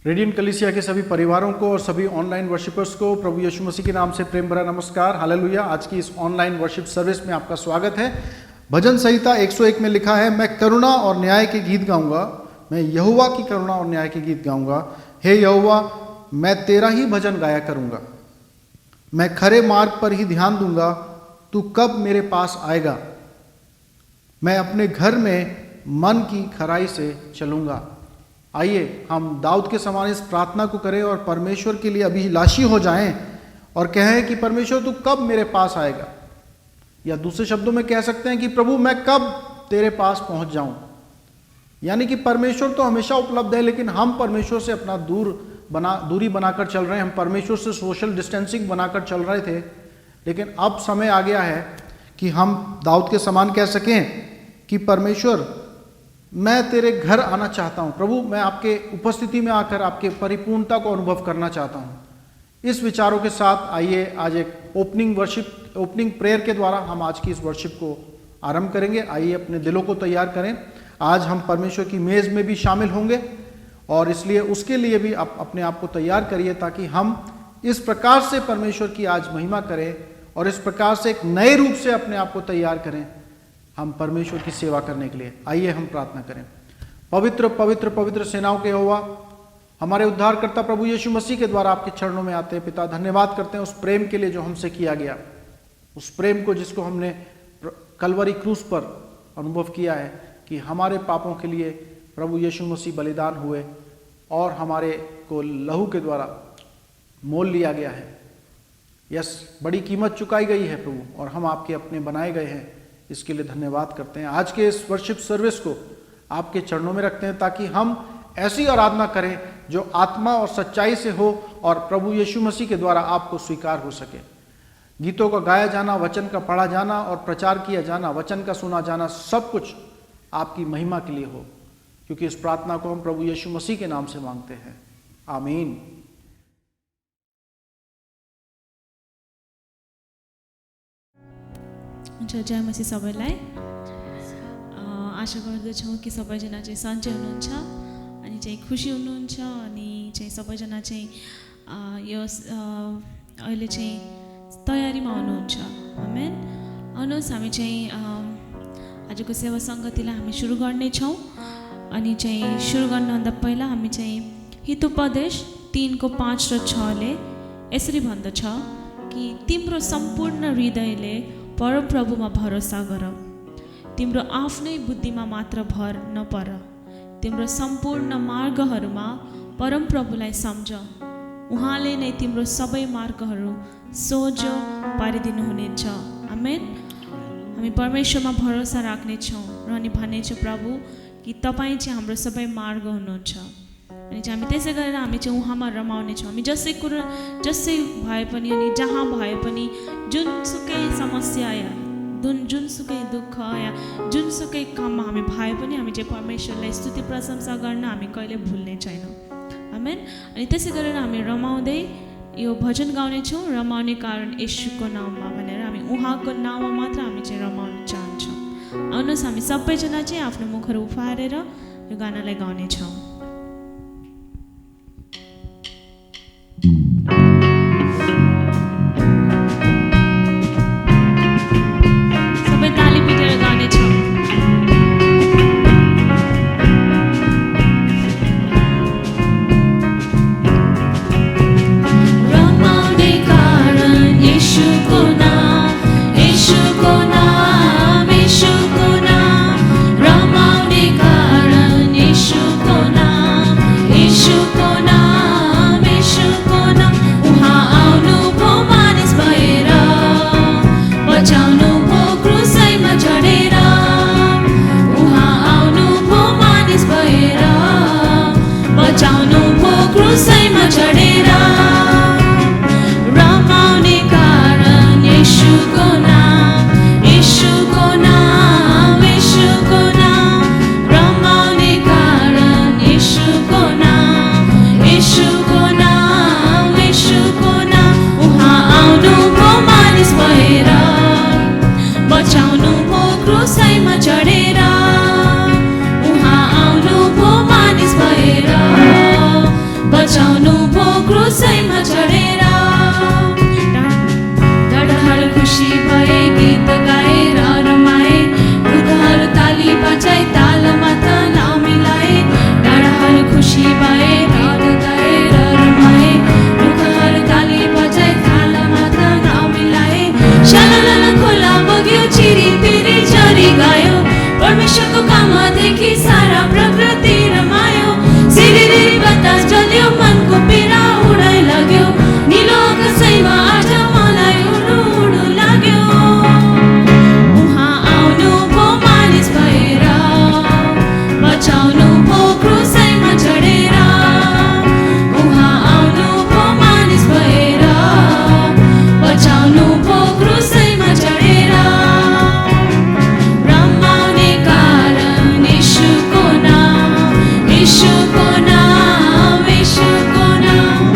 Radiant कलीसिया के सभी परिवारों को और सभी ऑनलाइन वर्शिपर्स को प्रभु यीशु मसीह के नाम से प्रेम भरा नमस्कार। हालेलुया। आज की इस ऑनलाइन वर्शिप सर्विस में आपका स्वागत है। भजन संहिता 101 में लिखा है, मैं करुणा और न्याय के गीत गाऊंगा, मैं यहोवा की करुणा और न्याय के गीत गाऊंगा। हे यहोवा, मैं तेरा ही भजन गाया करूंगा, मैं खरे मार्ग पर ही ध्यान दूंगा, तू कब मेरे पास आएगा। मैं अपने घर में मन की खराई से चलूंगा। आइए हम दाऊद के समान इस प्रार्थना को करें और परमेश्वर के लिए अभिलाषी हो जाएं और कहें कि परमेश्वर तू कब मेरे पास आएगा। या दूसरे शब्दों में कह सकते हैं कि प्रभु मैं कब तेरे पास पहुंच जाऊं। यानी कि परमेश्वर तो हमेशा उपलब्ध है, लेकिन हम परमेश्वर से अपना दूरी बनाकर चल रहे हैं। हम परमेश्वर से सोशल डिस्टेंसिंग बनाकर चल रहे थे, लेकिन अब समय आ गया है कि हम दाऊद के समान कह सकें कि परमेश्वर मैं तेरे घर आना चाहता हूं। प्रभु मैं आपके उपस्थिति में आकर आपके परिपूर्णता को अनुभव करना चाहता हूं। इस विचारों के साथ आइए आज एक ओपनिंग प्रेयर के द्वारा हम आज की इस वर्शिप को आरंभ करेंगे। आइए अपने दिलों को तैयार करें। आज हम परमेश्वर की मेज में भी शामिल होंगे और इसलिए उसके लिए भी आप अपने आप को तैयार करिए, ताकि हम इस प्रकार से परमेश्वर की आज महिमा करें और इस प्रकार से एक नए रूप से अपने आप को तैयार करें हम परमेश्वर की सेवा करने के लिए। आइए हम प्रार्थना करें। पवित्र पवित्र पवित्र सेनाओं के यहोवा, हमारे उद्धारकर्ता प्रभु यीशु मसीह के द्वारा आपके चरणों में आते हैं। पिता धन्यवाद करते हैं उस प्रेम के लिए जो हमसे किया गया, उस प्रेम को जिसको हमने कलवरी क्रूस पर अनुभव किया है कि हमारे पापों के लिए प्रभु यीशु मसीह बलिदान हुए और हमारे को लहू के द्वारा मोल लिया गया है। यस, बड़ी कीमत चुकाई गई है प्रभु और हम आपके अपने बनाए गए हैं। इसके लिए धन्यवाद करते हैं। आज के इस वर्शिप सर्विस को आपके चरणों में रखते हैं, ताकि हम ऐसी आराधना करें जो आत्मा और सच्चाई से हो और प्रभु यीशु मसीह के द्वारा आपको स्वीकार हो सके। गीतों का गाया जाना, वचन का पढ़ा जाना और प्रचार किया जाना, वचन का सुना जाना, सब कुछ आपकी महिमा के लिए हो, क्योंकि इस प्रार्थना को हम प्रभु यीशु मसीह के नाम से मांगते हैं। आमीन। जय मसीह सबैलाई। आशा गर्दछौँ कि सबैजना चाहिँ सन्चै हुनुहुन्छ अनि चाहिँ खुसी हुनुहुन्छ अनि चाहिँ सबैजना चाहिँ यो अहिले चाहिँ तयारीमा हुनुहुन्छ। आमेन। आउनुहोस् हामी चाहिँ आजको सेवा सङ्गतिलाई हामी सुरु गर्नेछौँ। अनि चाहिँ सुरु गर्नुभन्दा पहिला हामी चाहिँ हितोपदेश 3:5 र 6ले यसरी भन्दछ कि तिम्रो सम्पूर्ण हृदयले परमप्रभुमा भरोसा गर, तिम्रो आफ्नै बुद्धिमा मात्र भर नपर, तिम्रो सम्पूर्ण मार्गहरूमा परमप्रभुलाई सम्झ, उहाँले नै तिम्रो सबै मार्गहरू सोझो पारिदिनुहुनेछ। आमेन। हामी परमेश्वरमा भरोसा राख्नेछौँ र अनि भन्नेछौँ प्रभु कि तपाईँ चाहिँ हाम्रो सबै मार्ग हुनुहुन्छ। अनि चाहिँ हामी त्यसै गरेर हामी चाहिँ उहाँमा रमाउनेछौँ। हामी जसै भए पनि अनि जहाँ भए पनि जुनसुकै समस्या या जुनसुकै दुःख या जुनसुकै काममा हामी भए पनि हामी चाहिँ परमेश्वरलाई स्तुति प्रशंसा गर्न हामी कहिले भुल्ने छैनौँ। आमेन। अनि त्यसै गरेर हामी रमाउँदै यो भजन गाउनेछौँ, रमाउने कारण येशूको नाममा भनेर हामी उहाँको नाममा मात्र हामी चाहिँ रमाउन चाहन्छौँ। आउनुहोस् हामी सबैजना चाहिँ आफ्नो मुखहरू उफारेर यो गानालाई गाउनेछौँ। Ramaune karan Yeshu ko naam परमेश्वरको काम देखि सारा प्रकृति रमायो सिरिरी बतास जल्यो मनको पीडा उडाइ लाग्यो निलो आकाशैमा आज मलाई उडु उडु लाग्यो उहाँ आउनु भो मानिस भएर बचाउनु भो क्रुसैमा चढेर उहाँ आउनु भो मानिस भएर बचाउनु भो क्रुसैमा चढेर रमाउने कारण यीशुको नाम यीशुको नाम यीशुको नाम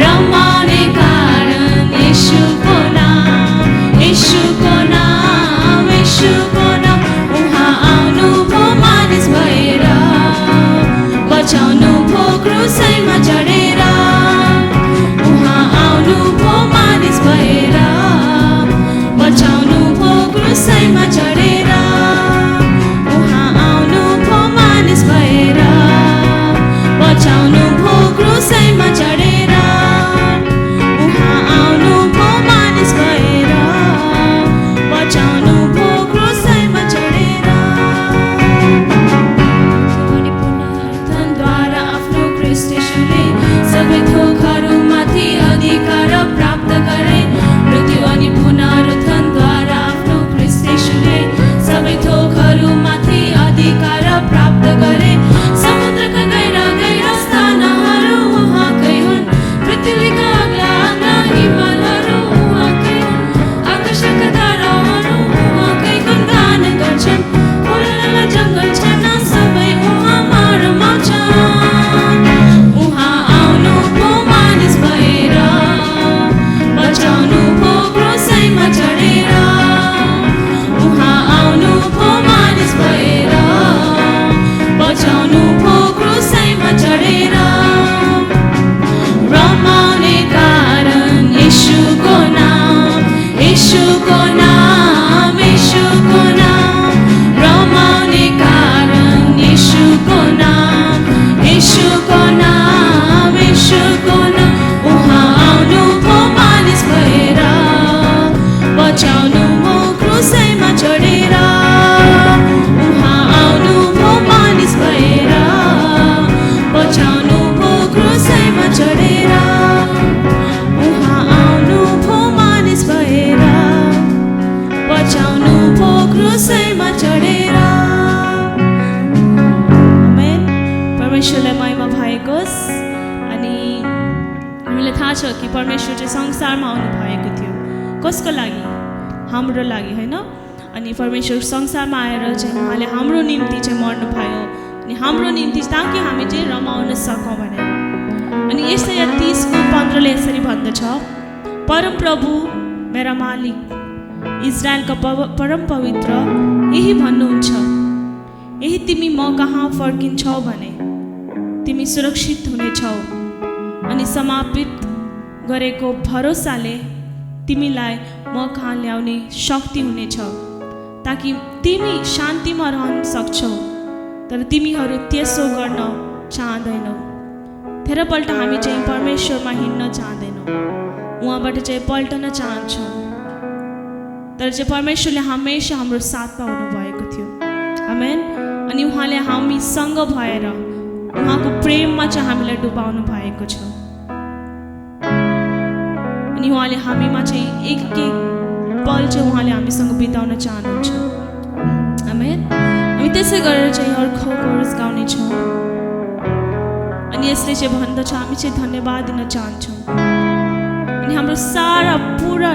रमाउने कारण यीशुको नाम यीशुको नाम यीशुको नाम उहाँ आउनु भो मानिस भएर बचाउनु भो क्रुसैमा चढेर उहाँ आउनु भो मानिस भएर बचाउनु भो क्रुसैमा चढेर उहाँ आउनु भो मानिस भएर बचाउनु भो क्रुसैमा चढेर उहाँ आउनु भो मानिस भएर बचाउनु भो क्रुसैमा चढेर अनि पुनरुत्थानद्वारा आफ्नो ख्रीष्ट येशूले सबै थोकहरूमाथि अधिकार प्राप्त गरे मृत्यु अनि पुनरुत्थानद्वारा आफ्नो ख्रीष्ट येशूले सबै थोकहरूमाथि अधिकार प्राप्त गरे समुद्रका गहिरा गहिरा स्थानहरू उहाँकै हुन् पृथ्वीका अग्ला अग्ला हिमालहरू उहाँकै हुन् आकाशका ताराहरू उहाँकै गुणगान गर्छन् खोला जङ्गल छन् सबै उहाँमा रमाउँछन् उहाँ आउनु भो मानिस भएर बचाउनु भो क्रुसैमा चढेर उहाँ आउनु भो मानिस भएर बचाउनु भो क्रुसैमा चढेर रमाउने कारण यीशुको नाम यीशुको नाम यीशुको नाम रमाउने कारण यीशुको नाम यीशुको नाम यीशुको नाम उहाँ आउनु भो मानिस भएर बचाउनु भो क्रुसैमा चढेर उहाँ आउनु भो मानिस भएर बचाउनु भो क्रुसैमा चढेर उहाँ आउनु भो मानिस भएर बचाउनु भो क्रुसैमा चढेर आमेन परमेश्वरलाई महिमा भएकोस् अनि हामीलाई थाहा छ कि परमेश्वर चाहिँ संसारमा आउनु भएको थियो कसको लागि हाम्रो लागि होइन अनि परमेश्वर संसारमा आएर चाहिँ उहाँले हाम्रो निम्ति चाहिँ मर्नु भयो अनि हाम्रो निम्ति ताकि हामी चाहिँ रमाउन सकौँ भनेर अनि यसै 30:15 यसरी भन्दछ परमप्रभु मेरा मालिक इजरायलका परम पवित्र यही भन्नुहुन्छ यही तिमी म कहाँ फर्किन्छौ भने तिमी सुरक्षित हुनेछौ अनि समापित गरेको भरोसाले तिमीलाई म कहाँ ल्याउने शक्ति हुनेछ ताकि तिमी शान्तिमा रहन सक्छौ तर तिमीहरू त्यसो गर्न चाहँदैनौ धेरैपल्ट हामी चाहिँ परमेश्वरमा हिँड्न चाहँदैनौँ उहाँबाट चाहिँ पल्टन चाहन्छौँ तर चाहिँ परमेश्वरले हमेसा हाम्रो साथमा हुनुभएको थियो आमेन अनि उहाँले हामीसँग भएर उहाँको प्रेममा चाहिँ हामीलाई डुबाउनु भएको छ अनि उहाँले हामीमा चाहिँ एक एक पल चाहिँ उहाँले हामीसँग बिताउन चाहनुहुन्छ आमेन हामी त्यसै गरेर चाहिँ अर्को कोरस गाउनेछौँ अनि यसले चाहिँ भन्दछ हामी चाहिँ धन्यवाद दिन चाहन्छौँ अनि हाम्रो सारा पुरा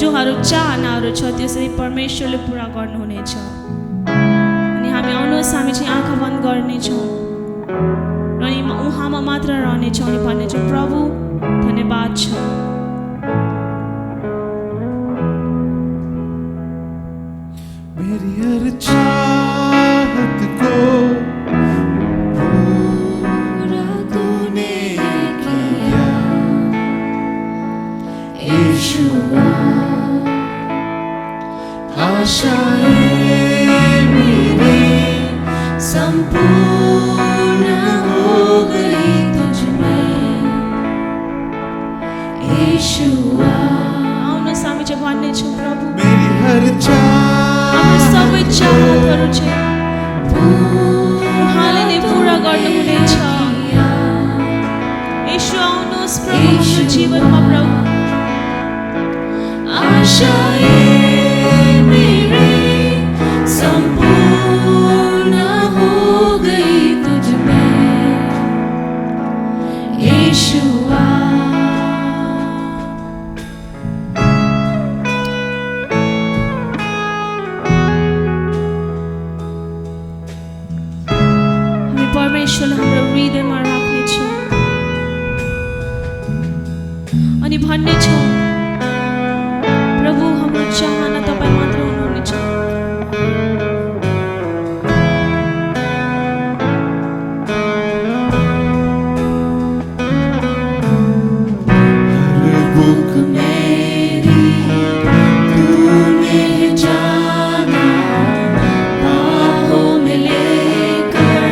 जोहरू चाहनाहरू छ त्यसरी परमेश्वरले पुरा गर्नुहुनेछ अनि हामी आउनुहोस् हामी चाहिँ आँखा बन्द गर्नेछौँ र उहाँमा मात्र रहनेछौँ अनि भन्नेछौँ प्रभु धन्यवाद छ मेरी हर चाहत को पूरा तूने किया यीशुआ आशाएं मेरी संपूर्ण हो गई तुझमें यीशुआ आउनुहोस् हामी चाहिँ भन्नेछौँ प्रभु मेरी हर हाम्रो सबै चाहतहरू चाहिँ उहाँले नै पूरा गर्नुहुनेछ। यीशु आउनुहोस् प्रभु हाम्रो जीवनमा प्रभु। आशाएं मेरी संपूर्ण हो गई तुझ में यीशुआ। हामी परमेश्वरलाई हाम्रो हृदयमा राख्नेछौँ अनि भन्नेछौँ प्रभु हाम्रो चाहना तपाईँ मात्र हुनुहुनेछ। हर बुक मेरी तूने जाना, बाहों में लेकर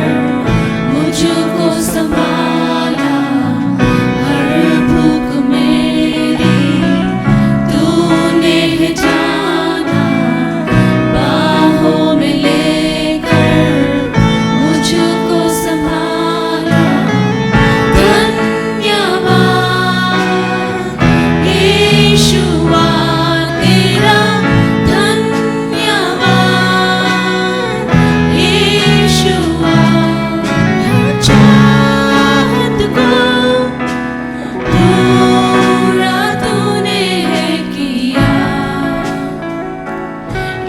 मुझको संभाला। हर बुक मेरी तूने जाना, बाहों में लेकर मुझको संभाला। धन्यवाद यीशुआ तेरा, धन्यवाद यीशुआ। चाहत को पूरा तूने किया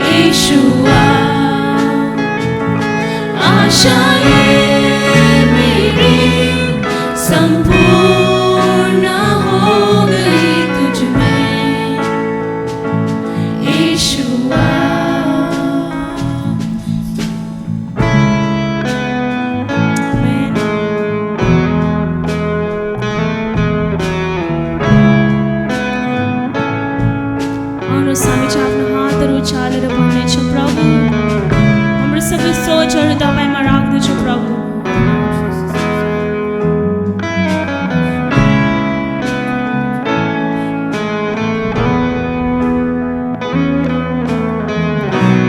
यीशुआ। आशाएं मेरी संपूर्ण हो गई तुझ में यीशुआ। आमेन। आउनुहोस् हामी चाहिँ आफ्नो हातहरू उचालेर भन्नेछौँ प्रभु हाम्रो सबै सोचहरू तपाईँमा राख्दछौँ प्रभु।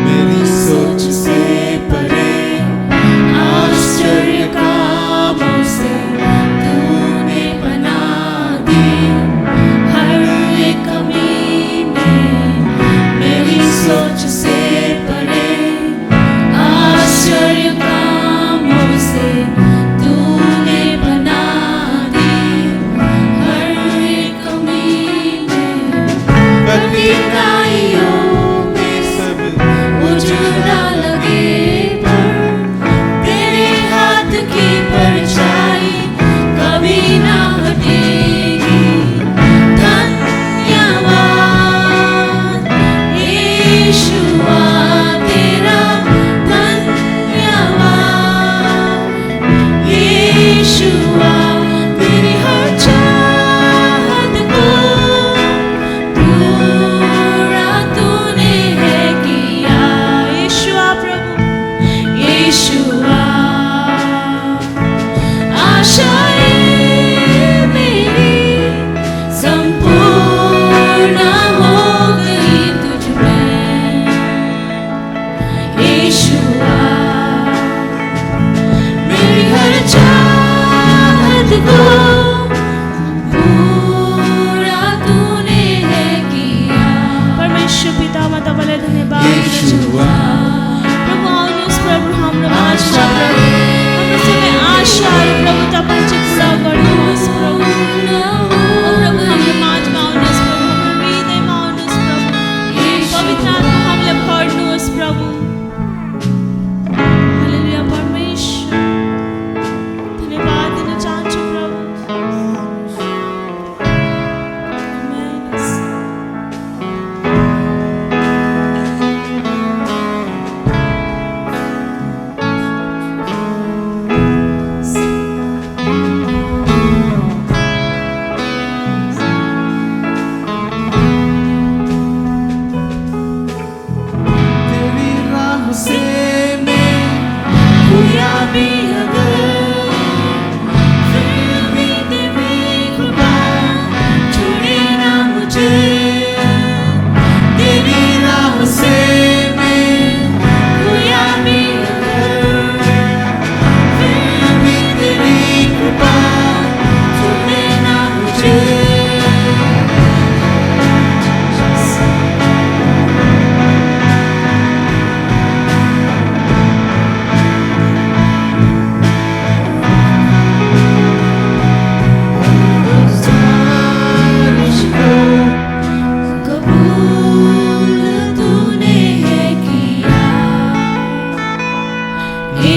मेरी सोच से परे आश्चर्य कामों से तूने बना दी। हर एक कमी में मेरी सोच से परे आश्चर्य कामों से तूने बना दी। हर एक कमी में कठिनाइयों में सब उजड़ा लगे, पर तेरे हाथ की परछाई कभी ना हटेगी। धन्यवाद यीशुआ तेरा, धन्यवाद यीशुआ। तेरी हर चाहत को पूरा तूने किया यीशुआ प्रभु। यीशुआ। आशाएं मेरी संपूर्ण हो गई तुझ में यीशुआ। मेरी हर चाहत को पूरा तूने किया परमेश्वर पितामा तपाईँलाई धन्यवाद दिन्छौँ। यीशुआ। प्रभु आउनुहोस् प्रभु हाम्रो माझमा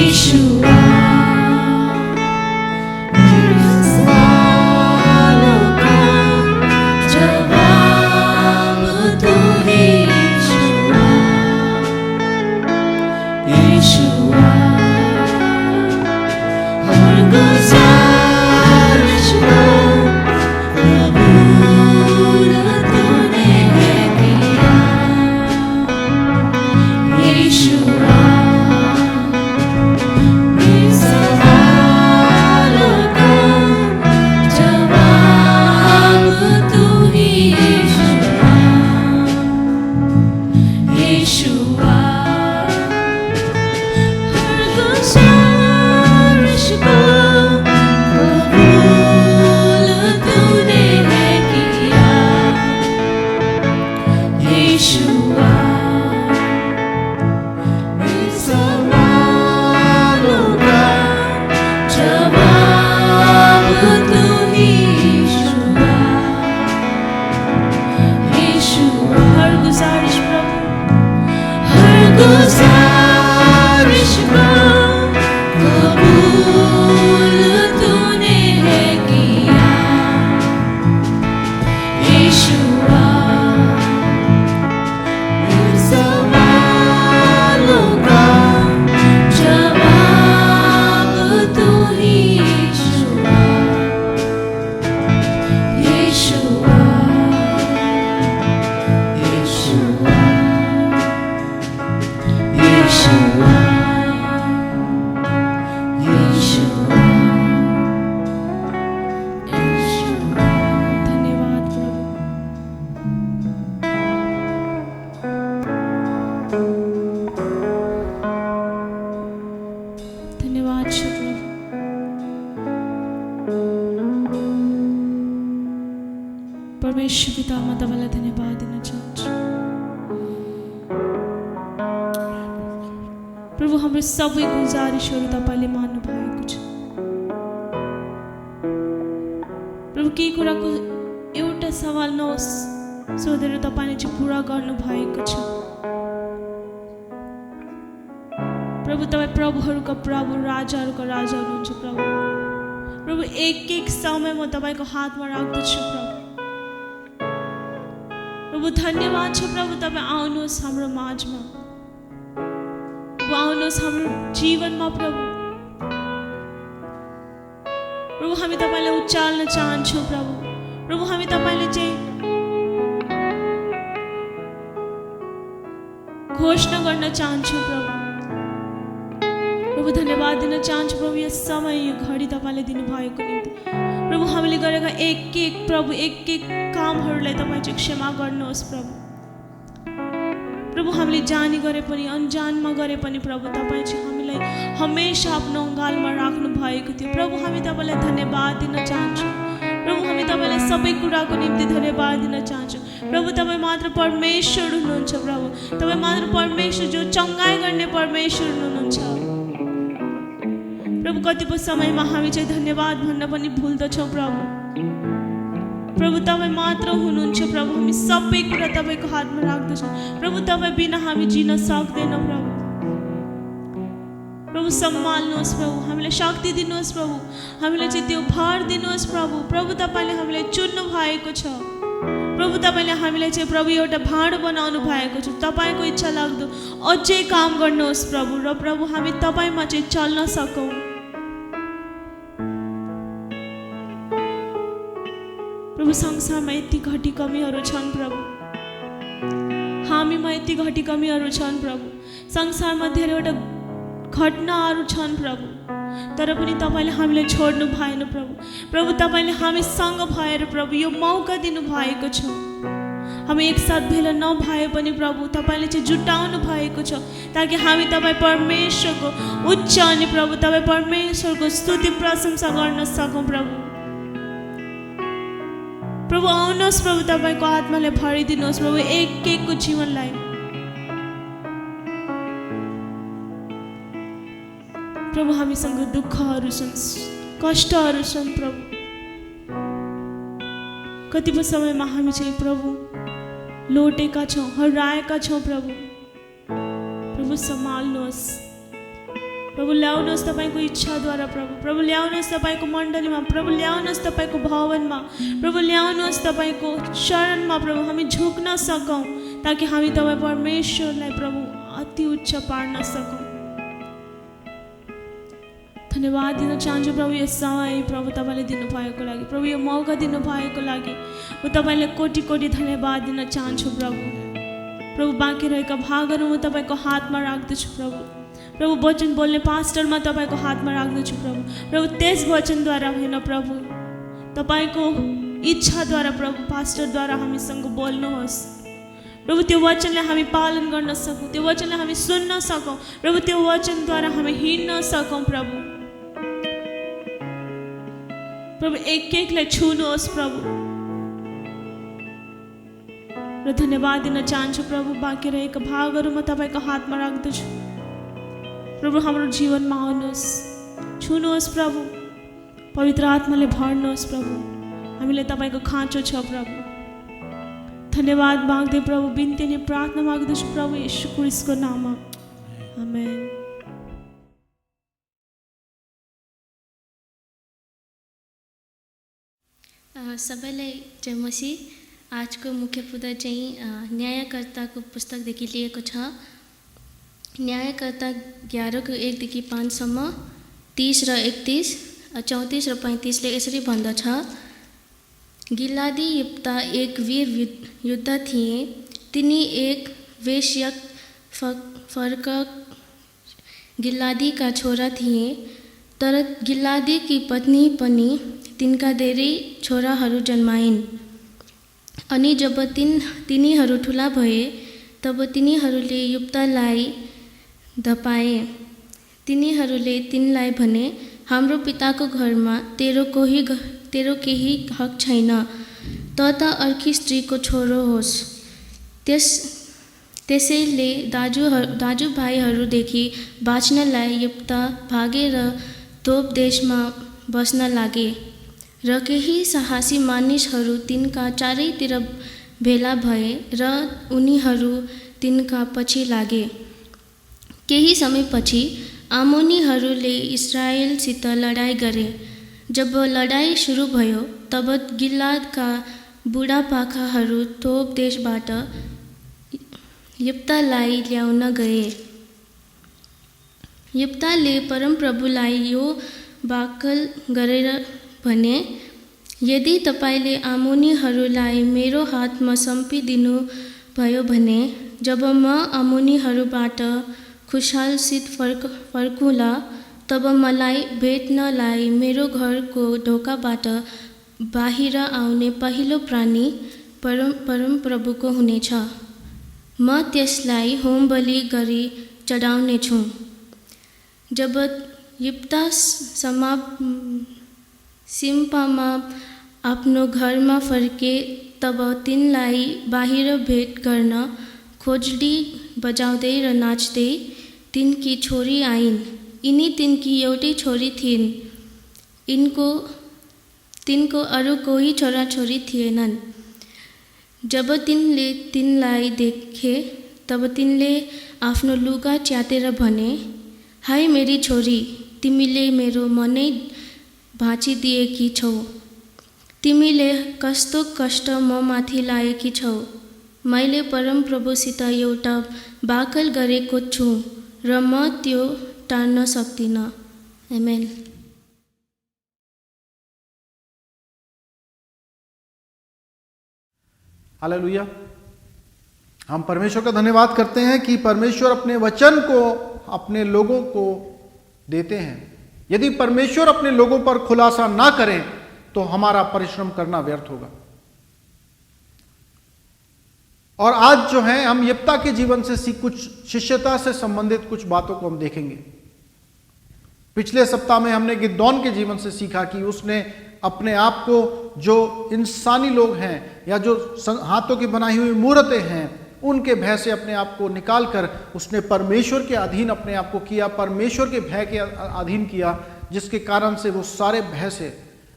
Yeshua, सवालों का जवाब तू ही यीशुआ, यीशुआ, हर गुजारिश को कबूल तूने किया, यीशुआ, सवालों का जवाब तू ही यीशुआ, यीशुआ, हर गुजारिश को कबूल तूने किया, यीशुआ, सवालों का जवाब तू ही यीशुआ, यीशुआ, हर गुजारिश प्रभु, हर गुजारिश को कबूल तूने किया, यीशुआ, सवालों का जवाब तू ही यीशुआ, यीशुआ, यीशुआ, यीशुआ, यीशुआ, यीशुआ। धन्यवाद प्रभु। धन्यवाद छ प्रभु। परमेश्वर पिता म तपाईँलाई धन्यवाद दिन चाहन्छु प्रभु। हाम्रो सबै गुजारिसहरू तपाईँले मान्नु भएको छ प्रभु। केही कुराको एउटा सवाल नहोस् सोधेर तपाईँले चाहिँ पुरा गर्नु भएको छ प्रभु। तपाईँ प्रभुहरूका प्रभु, राजाहरूका राजा हुनुहुन्छ प्रभु। प्रभु एक एक समय म तपाईँको हातमा राख्दछु प्रभु। प्रभु धन्यवाद छ प्रभु, तपाईँ आउनुहोस् हाम्रो माझमा, प्रभु आउनुहोस् हाम्रो जीवनमा प्रभु। प्रभु हामी तपाईँलाई उचाल्न चाहन्छौँ प्रभु। प्रभु हामी तपाईँले चाहिँ घोषणा गर्न चाहन्छौँ प्रभु। प्रभु धन्यवाद दिन चाहन्छु प्रभु, यस समय यो घडी तपाईँले दिनुभएको निम्ति। प्रभु हामीले गरेका एक एक प्रभु एक एक कामहरूलाई तपाईँ चाहिँ क्षमा गर्नुहोस् प्रभु। प्रभु हामीले जानी गरे पनि अनजानमा गरे पनि प्रभु तपाईँ चाहिँ हामीलाई हमेसा आफ्नो अङ्गालमा राख्नु भएको थियो प्रभु। हामी तपाईँलाई धन्यवाद दिन चाहन्छौँ प्रभु। हामी तपाईँलाई सबै कुराको निम्ति धन्यवाद दिन चाहन्छौँ प्रभु। तपाईँ मात्र परमेश्वर हुनुहुन्छ प्रभु। तपाईँ मात्र परमेश्वर जो चङ्गाई गर्ने परमेश्वर हुनुहुन्छ प्रभु। कतिपय समयमा हामी चाहिँ धन्यवाद भन्न पनि भुल्दछौँ प्रभु। प्रभु तपाईँ मात्र हुनुहुन्छ प्रभु। हामी सबै कुरा तपाईँको हातमा राख्दछौँ प्रभु। तपाईँ बिना हामी जिन सक्दैनौँ प्रभु। प्रभु सम्हाल्नुहोस् प्रभु, हामीलाई शक्ति दिनुहोस् प्रभु, हामीलाई चाहिँ त्यो भार दिनुहोस् प्रभु। प्रभु तपाईँले हामीलाई चुन्नु भएको छ प्रभु। तपाईँले हामीलाई चाहिँ प्रभु एउटा भाँडो बनाउनु भएको छ। तपाईँको इच्छा लाग्दो अझै काम गर्नुहोस् प्रभु। र प्रभु हामी तपाईँमा चाहिँ चल्न सकौँ प्रभु। संसारमा यति घटी कमीहरू छन् प्रभु, हामीमा यति घटी कमीहरू छन् प्रभु। संसारमा धेरैवटा घटनाहरू छन् प्रभु, तर पनि तपाईँले हामीलाई छोड्नु भएन प्रभु। प्रभु तपाईँले हामीसँग भएर प्रभु यो मौका दिनुभएको छ। हामी एकसाथ भेला नभए पनि प्रभु तपाईँले चाहिँ जुटाउनु भएको छ ताकि हामी तपाईँ परमेश्वरको उच्च अनि प्रभु तपाईँ परमेश्वरको स्तुति प्रशंसा गर्न सकौँ प्रभु। प्रभु आउनुहोस् प्रभु, तपाईँको आत्माले भरिदिनुहोस् प्रभु एक एकको जीवनलाई। प्रभु हामीसँग दुःखहरू छन्, कष्टहरू छन् प्रभु। कतिपय समयमा हामी चाहिँ प्रभु लोटेका छौँ, हराएका छौँ प्रभु। प्रभु सम्हाल्नुहोस् प्रभु ल्याउनुहोस् तपाईँको इच्छाद्वारा प्रभु ल्याउनुहोस् तपाईँको मण्डलीमा, प्रभु ल्याउनुहोस् तपाईँको भवनमा, प्रभु ल्याउनुहोस् तपाईँको शरणमा प्रभु हामी झुक्न सकौँ, ताकि हामी तपाईँ परमेश्वरलाई प्रभु अति उच्च पार्न सकौँ। धन्यवाद दिन चाहन्छु प्रभु यस समय प्रभु तपाईँले दिनुभएको लागि, प्रभु यो मौका दिनुभएको लागि म तपाईँलाई कोटी कोटी धन्यवाद दिन चाहन्छु प्रभु बाँकी रहेका भागहरू म तपाईँको हातमा राख्दछु प्रभु वचन बोल्ने पास्टरमा तपाईँको हातमा राख्दछु प्रभु त्यस वचनद्वारा होइन प्रभु तपाईँको इच्छाद्वारा प्रभु पास्टरद्वारा हामीसँग बोल्नुहोस् प्रभु, त्यो वचनलाई हामी पालन गर्न सकौँ, त्यो वचनलाई हामी सुन्न सकौँ प्रभु, त्यो वचनद्वारा हामी हिँड्न सकौँ प्रभु एक एकलाई छुनुहोस् प्रभु र धन्यवाद दिन चाहन्छु प्रभु। बाँकी रहेका भागहरू म तपाईँको हातमा राख्दछु प्रभु, हाम्रो जीवनमा आउनुहोस्, छुनुहोस् प्रभु, पवित्र आत्माले भर्नुहोस् प्रभु, हामीलाई तपाईँको खाँचो छ प्रभु। धन्यवाद माग्दै प्रभु, बिन्ती अनि प्रार्थना माग्दछु प्रभु यीशु ख्रीष्टको नाममा, आमेन। सबैलाई जय मसीह। आजको मुख्य पुदा चाहिँ न्यायकर्ताको पुस्तकदेखि लिएको छ। न्यायकर्ता 11:1देखि 5सम्म, 30 र 31, 34 र 35ले यसरी भन्दछ, गिलादी यिप्ता एक वीर योद्धा थिए। तिनी एक वेश्या फर्क गिलादीका छोरा थिए, तर गिलादीकी पत्नी पनि तिनका धेरै छोराहरू जन्माइन्। अनि जब तिनीहरू ठुला भए तब तिनीहरूले युप्तालाई धपाए। तिनीहरूले तिनलाई भने, हाम्रो पिताको घरमा तेरो केही हक छैन, त अर्की स्त्रीको छोरो होस्। त्यसैले दाजुभाइहरूदेखि बाँच्नलाई युप्ता भागेर तोब देशमा बस्न लागे र केही साहसी मानिसहरू तिनका चारैतिर भेला भए र उनीहरू तिनका पछि लागे। केही समयपछि आमोनीहरूले इस्राएलसित लडाईँ गरे। जब लडाईँ सुरु भयो तब गिलादका बुढापाकाहरू तोब देशबाट यिप्तालाई ल्याउन गए। यिप्ताले परमप्रभुलाई यो वाक्कल गरेर भने, यदि तपाईँले आमोनीहरूलाई मेरो हातमा सुम्पिदिनु भयो भने जब म आमोनीहरूबाट खुशालसित फर्कुला तब मलाई भेट्नलाई मेरो घरको ढोकाबाट बाहिर आउने पहिलो प्राणी परमप्रभुको हुनेछ। म त्यसलाई होमबलि गरी चढाउनेछु। जब यिप्ता सिम्पामा आफ्नो घरमा फर्के तब तिनलाई बाहिर भेट गर्न खोजडी बजाउँदै र नाच्दै तिनकी छोरी आइन्। यिनी तिनकी एउटै छोरी थिइन्। तिनको अरू कोही छोराछोरी थिएनन्। जब तिनले तिनलाई देखे तब तिनले आफ्नो लुगा च्यातेर भने, हाय मेरी छोरी, तिमीले मेरो मनै भाँचिदिएकी छौ। तिमीले कस्तो कष्ट म माथि लाएकी छौ। मैले परमप्रभुसित एउटा वाक्कल गरेको छु र म त्यो टार्न सक्दिनँ। आमेन। हालेलुया। हम परमेश्वर का धन्यवाद करते हैं कि परमेश्वर अपने वचन को अपने लोगों को देते हैं। यदि परमेश्वर अपने लोगों पर खुलासा ना करें तो हमारा परिश्रम करना व्यर्थ होगा। और आज जो है हम यिप्ता के जीवन से कुछ शिष्यता से संबंधित कुछ बातों को हम देखेंगे। पिछले सप्ताह में हमने गिदोन के जीवन से सीखा कि उसने अपने आप को, जो इंसानी लोग हैं या जो हाथों की बनाई हुई मूर्तें हैं, उनके भय से अपने आप को निकाल कर उसने परमेश्वर के अधीन अपने आप को किया, परमेश्वर के भय के अधीन किया, जिसके कारण से वो सारे भय से,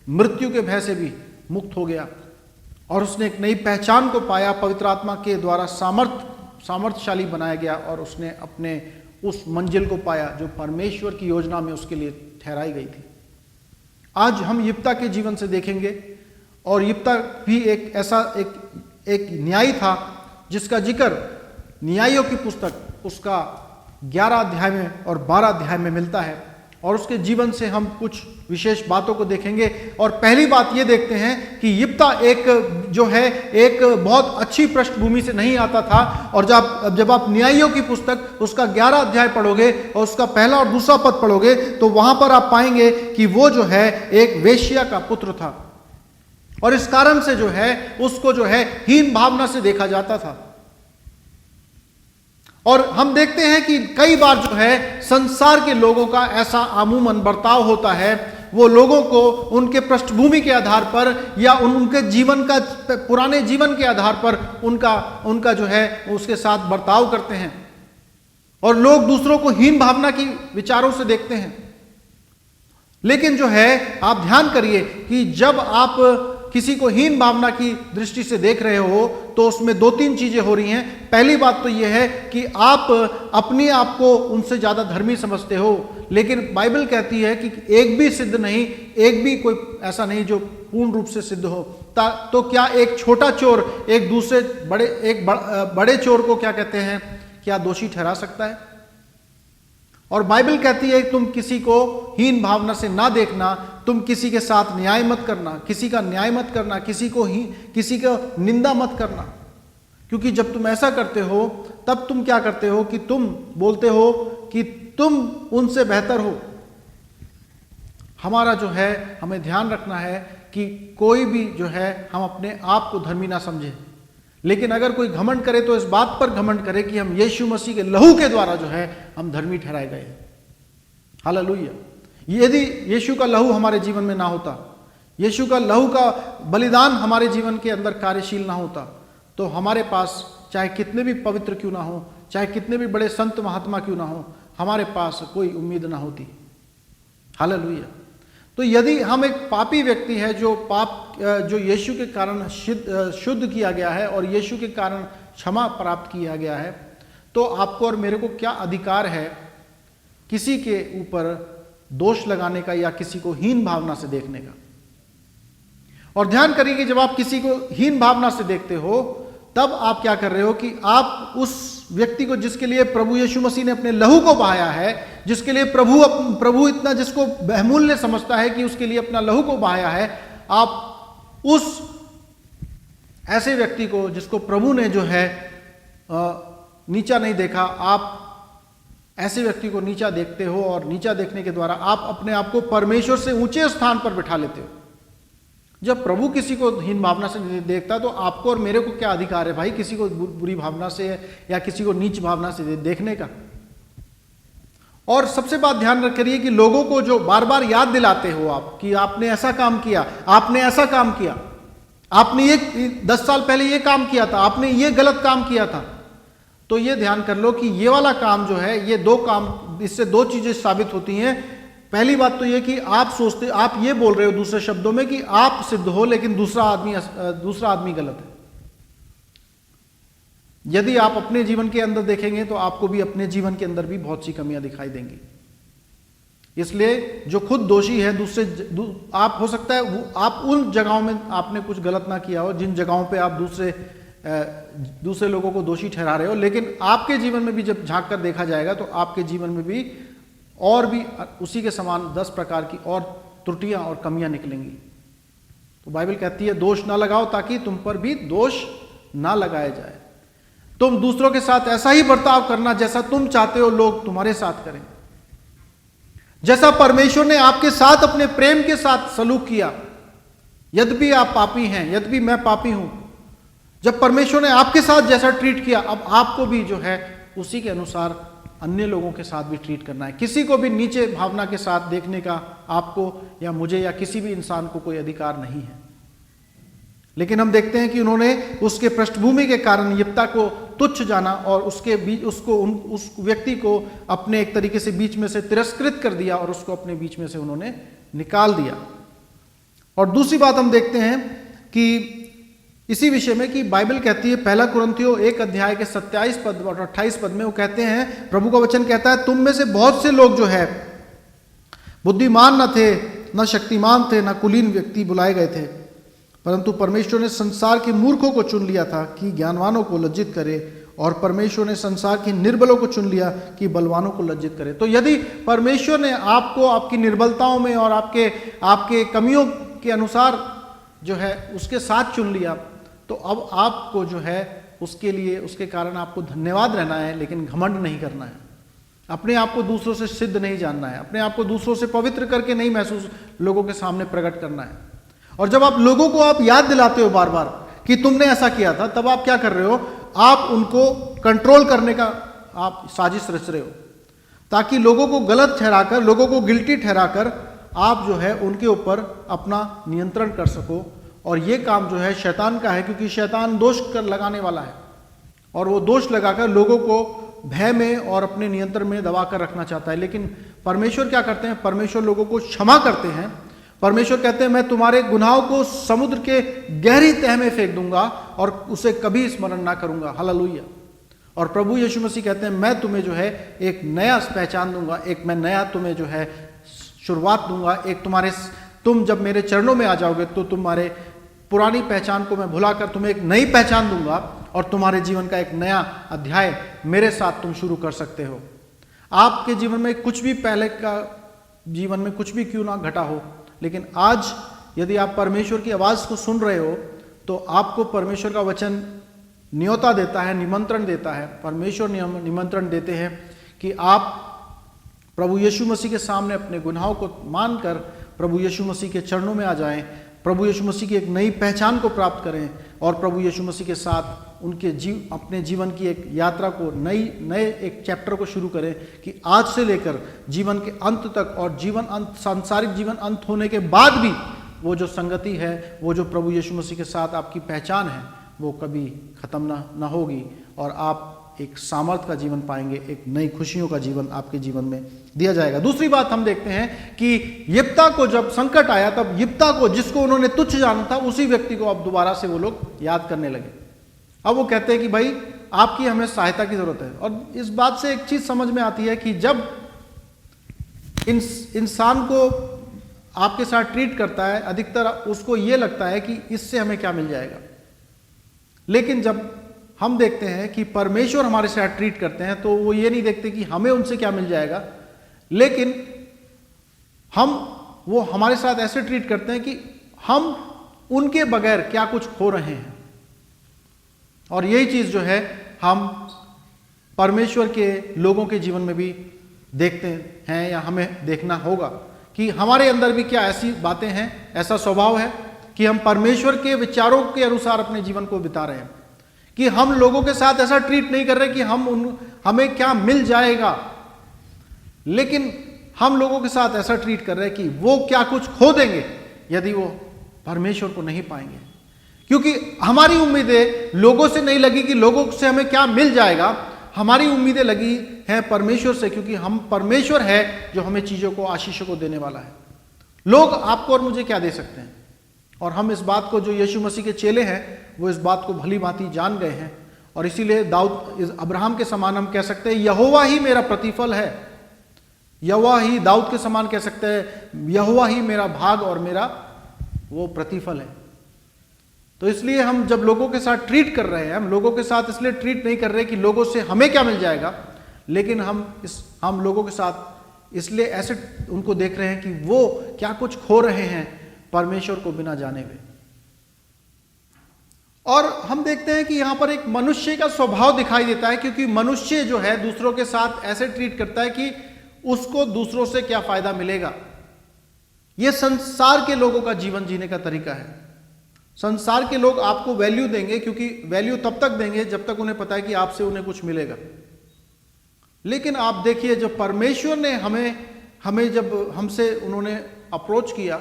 मृत्यु के भय से भी मुक्त हो गया और उसने एक नई पहचान को पाया। पवित्र आत्मा के द्वारा सामर्थ्यशाली बनाया गया और उसने अपने उस मंजिल को पाया जो परमेश्वर की योजना में उसके लिए ठहराई गई थी। आज हम यिप्ता के जीवन से देखेंगे, और यिप्ता भी एक ऐसा एक न्यायी था जिसका जिक्र न्यायियों की पुस्तक उसका 11 अध्याय में और 12 अध्याय में मिलता है, और उसके जीवन से हम कुछ विशेष बातों को देखेंगे। और पहली बात ये देखते हैं कि यिप्ता एक जो है एक बहुत अच्छी पृष्ठभूमि से नहीं आता था, और जब आप न्यायियों की पुस्तक उसका 11 अध्याय पढ़ोगे और उसका पहला और दूसरा पद पढ़ोगे तो वहां पर आप पाएंगे कि वो जो है एक वेश्या का पुत्र था, और इस कारण से जो है उसको जो है हीन भावना से देखा जाता था। और हम देखते हैं कि कई बार जो है संसार के लोगों का ऐसा अमूमन बर्ताव होता है, वो लोगों को उनके पृष्ठभूमि के आधार पर या उनके जीवन का पुराने जीवन के आधार पर उनका जो है उसके साथ बर्ताव करते हैं, और लोग दूसरों को हीन भावना की विचारों से देखते हैं। लेकिन जो है आप ध्यान करिए कि जब आप किसी को हीन भावना की दृष्टि से देख रहे हो तो उसमें 2-3 चीजें हो रही हैं। पहली बात तो यह है कि आप अपने आप को उनसे ज्यादा धर्मी समझते हो, लेकिन बाइबल कहती है कि एक भी सिद्ध नहीं, एक भी कोई ऐसा नहीं जो पूर्ण रूप से सिद्ध हो। तो क्या एक छोटा चोर एक दूसरे बड़े चोर को क्या कहते हैं, क्या दोषी ठहरा सकता है? और बाइबल कहती है तुम किसी को हीन भावना से ना देखना, तुम किसी के साथ न्याय मत करना, किसी का न्याय मत करना, किसी को निंदा मत करना, क्योंकि जब तुम ऐसा करते हो तब तुम क्या करते हो कि तुम बोलते हो कि तुम उनसे बेहतर हो। हमारा जो है हमें ध्यान रखना है कि कोई भी जो है हम अपने आप को धर्मी ना समझे, लेकिन अगर कोई घमंड करे तो इस बात पर घमंड करे कि हम यीशु मसीह के लहू के द्वारा जो है हम धर्मी ठहराए गए। हालेलुया। यदि यीशु का लहू हमारे जीवन में ना होता, यीशु का लहू का बलिदान हमारे जीवन के अंदर कार्यशील ना होता, तो हमारे पास चाहे कितने भी पवित्र क्यों ना हो, चाहे कितने भी बड़े संत महात्मा क्यों ना हो, हमारे पास कोई उम्मीद ना होती। हालेलुया। तो यदि हम एक पापी व्यक्ति है जो यीशु के कारण शुद्ध किया गया है और यीशु के कारण क्षमा प्राप्त किया गया है, तो आपको और मेरे को क्या अधिकार है किसी के ऊपर दोष लगाने का या किसी को हीन भावना से देखने का? और ध्यान करिए कि जब आप किसी को हीन भावना से देखते हो तब आप क्या कर रहे हो कि आप उस व्यक्ति को जिसके लिए प्रभु यीशु मसीह ने अपने लहू को बहाया है, जिसके लिए प्रभु इतना जिसको बहुमूल्य समझता है कि उसके लिए अपना लहू को बहाया है, आप उस ऐसे व्यक्ति को जिसको प्रभु ने जो है नीचा नहीं देखा, आप ऐसे व्यक्ति को नीचा देखते हो, और नीचा देखने के द्वारा आप अपने आप को परमेश्वर से ऊंचे स्थान पर बिठा लेते हो। जब प्रभु किसी को हीन भावना से देखता तो आपको और मेरे को क्या अधिकार है भाई किसी को बुरी भावना से या किसी को नीच भावना से देखने का? और सबसे बात ध्यान करिए कि लोगों को जो बार बार याद दिलाते हो आप कि आपने ऐसा काम किया, आपने ऐसा काम किया, आपने ये 10 साल पहले ये काम किया था, आपने ये गलत काम किया था, तो ये ध्यान कर लो कि ये वाला काम जो है, ये 2 काम, इससे 2 चीजें साबित होती हैं। पहली बात तो ये कि आप ये बोल रहे हो दूसरे शब्दों में कि आप सिद्ध हो, लेकिन दूसरा आदमी गलत है। यदि आप अपने जीवन के अंदर देखेंगे तो आपको भी अपने जीवन के अंदर भी बहुत सी कमियां दिखाई देंगी। इसलिए जो खुद दोषी है आप हो सकता है आप उन जगहों में आपने कुछ गलत ना किया हो जिन जगहों पे आप दूसरे लोगों को दोषी ठहरा रहे हो, लेकिन आपके जीवन में भी जब झांक कर देखा जाएगा तो आपके जीवन में भी और भी उसी के समान 10 प्रकार की और त्रुटियां और कमियां निकलेंगी। तो बाइबल कहती है दोष ना लगाओ ताकि तुम पर भी दोष ना लगाया जाए। तुम दूसरों के साथ ऐसा ही बर्ताव करना जैसा तुम चाहते हो लोग तुम्हारे साथ करें, जैसा परमेश्वर ने आपके साथ अपने प्रेम के साथ सलूक किया। यद्यपि आप पापी हैं, यद्यपि मैं पापी हूं, जब परमेश्वर ने आपके साथ जैसा ट्रीट किया, अब आपको भी जो है उसी के अनुसार अन्य लोगों के साथ भी ट्रीट करना है। किसी को भी नीचे भावना के साथ देखने का आपको या मुझे या किसी भी इंसान को कोई अधिकार नहीं है। लेकिन हम देखते हैं कि उन्होंने उसके पृष्ठभूमि के कारण यिप्ता को तुच्छ जाना और उस व्यक्ति को अपने एक तरीके से बीच में से तिरस्कृत कर दिया और उसको अपने बीच में से उन्होंने निकाल दिया। और दूसरी बात हम देखते हैं कि इसी विषय में कि बाइबल कहती है, पहला कुरिन्थियों 1 अध्याय के 27 पद और 28 पद में वो कहते हैं, प्रभु का वचन कहता है, तुम में से बहुत से लोग जो है बुद्धिमान न थे, न शक्तिमान थे, न कुलीन व्यक्ति बुलाए गए थे, परंतु परमेश्वर ने संसार के मूर्खों को चुन लिया था कि ज्ञानवानों को लज्जित करे, और परमेश्वर ने संसार के निर्बलों को चुन लिया कि बलवानों को लज्जित करे। तो यदि परमेश्वर ने आपको आपकी निर्बलताओं में और आपके कमियों के अनुसार जो है उसके साथ चुन लिया, तो अब आपको जो है उसके लिए, उसके कारण आपको धन्यवाद रहना है, लेकिन घमंड नहीं करना है। अपने आप को दूसरों से सिद्ध नहीं जानना है, अपने आप को दूसरों से पवित्र करके नहीं महसूस लोगों के सामने प्रकट करना है। और जब आप लोगों को आप याद दिलाते हो बार बार कि तुमने ऐसा किया था, तब आप क्या कर रहे हो, आप उनको कंट्रोल करने का आप साजिश रच रहे हो, ताकि लोगों को गलत ठहराकर, लोगों को गिल्टी ठहराकर आप जो है उनके ऊपर अपना नियंत्रण कर सको। और ये काम जो है शैतान का है, क्योंकि शैतान दोष कर लगाने वाला है, और वो दोष लगाकर लोगों को भय में और अपने नियंत्रण में दबा कर रखना चाहता है। लेकिन परमेश्वर क्या करते हैं, परमेश्वर लोगों को क्षमा करते हैं। परमेश्वर कहते हैं, मैं तुम्हारे गुनाहों को समुद्र के गहरी तह में फेंक दूंगा और उसे कभी स्मरण ना करूंगा। हालेलुया। और प्रभु यीशु मसीह कहते हैं, मैं तुम्हें जो है एक नया पहचान दूंगा, एक मैं नया तुम्हें जो है शुरुआत दूंगा। एक तुम जब मेरे चरणों में आ जाओगे तो तुम्हारे पुरानी पहचान को मैं भुलाकर तुम्हें एक नई पहचान दूंगा, और तुम्हारे जीवन का एक नया अध्याय मेरे साथ तुम शुरू कर सकते हो। आपके जीवन में कुछ भी, पहले का जीवन में कुछ भी क्यों ना घटा हो, लेकिन आज यदि आप परमेश्वर की आवाज़ को सुन रहे हो, तो आपको परमेश्वर का वचन न्योता देता है, निमंत्रण देता है। परमेश्वर निमंत्रण देते हैं कि आप प्रभु यीशु मसीह के सामने अपने गुनाहों को मानकर प्रभु यीशु मसीह के चरणों में आ जाएं, प्रभु यीशु मसीह की एक नई पहचान को प्राप्त करें, और प्रभु यीशु मसीह के साथ अपने जीवन की एक यात्रा को, नए एक चैप्टर को शुरू करें कि आज से लेकर जीवन के अंत तक, और जीवन अंत, सांसारिक जीवन अंत होने के बाद भी वो जो संगति है, वो जो प्रभु यीशु मसीह के साथ आपकी पहचान है, वो कभी खत्म ना होगी, और आप एक सामर्थ का जीवन पाएंगे, एक नई खुशियों का जीवन आपके जीवन में दिया जाएगा। दूसरी बात हम देखते हैं कि यिप्ता को जब संकट आया, तब यिप्ता को, जिसको उन्होंने तुच्छ जाना था, उसी व्यक्ति को अब दोबारा से वो लोग याद करने लगे। अब वो कहते हैं कि भाई आपकी हमें सहायता की जरूरत है। और इस बात से एक चीज समझ में आती है कि जब इंसान को आपके साथ ट्रीट करता है, अधिकतर उसको ये लगता है कि इससे हमें क्या मिल जाएगा। लेकिन जब हम देखते हैं कि परमेश्वर हमारे साथ ट्रीट करते हैं, तो वो ये नहीं देखते कि हमें उनसे क्या मिल जाएगा, लेकिन वो हमारे साथ ऐसे ट्रीट करते हैं कि हम उनके बगैर क्या कुछ खो रहे हैं। और यही चीज जो है हम परमेश्वर के लोगों के जीवन में भी देखते हैं, या हमें देखना होगा कि हमारे अंदर भी क्या ऐसी बातें हैं, ऐसा स्वभाव है कि हम परमेश्वर के विचारों के अनुसार अपने जीवन को बिता रहे हैं, कि हम लोगों के साथ ऐसा ट्रीट नहीं कर रहे कि हमें क्या मिल जाएगा, लेकिन हम लोगों के साथ ऐसा ट्रीट कर रहे हैं कि वो क्या कुछ खो देंगे यदि वो परमेश्वर को नहीं पाएंगे। क्योंकि हमारी उम्मीदें लोगों से नहीं लगी कि लोगों से हमें क्या मिल जाएगा, हमारी उम्मीदें लगी हैं परमेश्वर से, क्योंकि हम परमेश्वर है जो हमें चीजों को, आशीषों को देने वाला है। लोग आपको और मुझे क्या दे सकते हैं, और हम इस बात को, जो यीशु मसीह के चेले हैं, वो इस बात को भली भांति जान गए हैं। और इसीलिए अब्राहम के समान हम कह सकते हैं, यहोवा ही मेरा प्रतिफल है। यहोवा ही, दाऊद के समान कह सकते हैं, यहोवा ही मेरा भाग और मेरा वो प्रतिफल है। तो इसलिए हम जब लोगों के साथ ट्रीट कर रहे हैं, हम लोगों के साथ इसलिए ट्रीट नहीं कर रहे कि लोगों से हमें क्या मिल जाएगा, लेकिन हम लोगों के साथ इसलिए ऐसे उनको देख रहे हैं कि वो क्या कुछ खो रहे हैं परमेश्वर को बिना जाने हुए। और हम देखते हैं कि यहां पर एक मनुष्य का स्वभाव दिखाई देता है, क्योंकि मनुष्य जो है दूसरों के साथ ऐसे ट्रीट करता है कि उसको दूसरों से क्या फायदा मिलेगा। यह संसार के लोगों का जीवन जीने का तरीका है। संसार के लोग आपको वैल्यू देंगे, क्योंकि वैल्यू तब तक देंगे जब तक उन्हें पता है कि आपसे उन्हें कुछ मिलेगा। लेकिन आप देखिए, जब परमेश्वर ने हमें जब हमसे उन्होंने अप्रोच किया,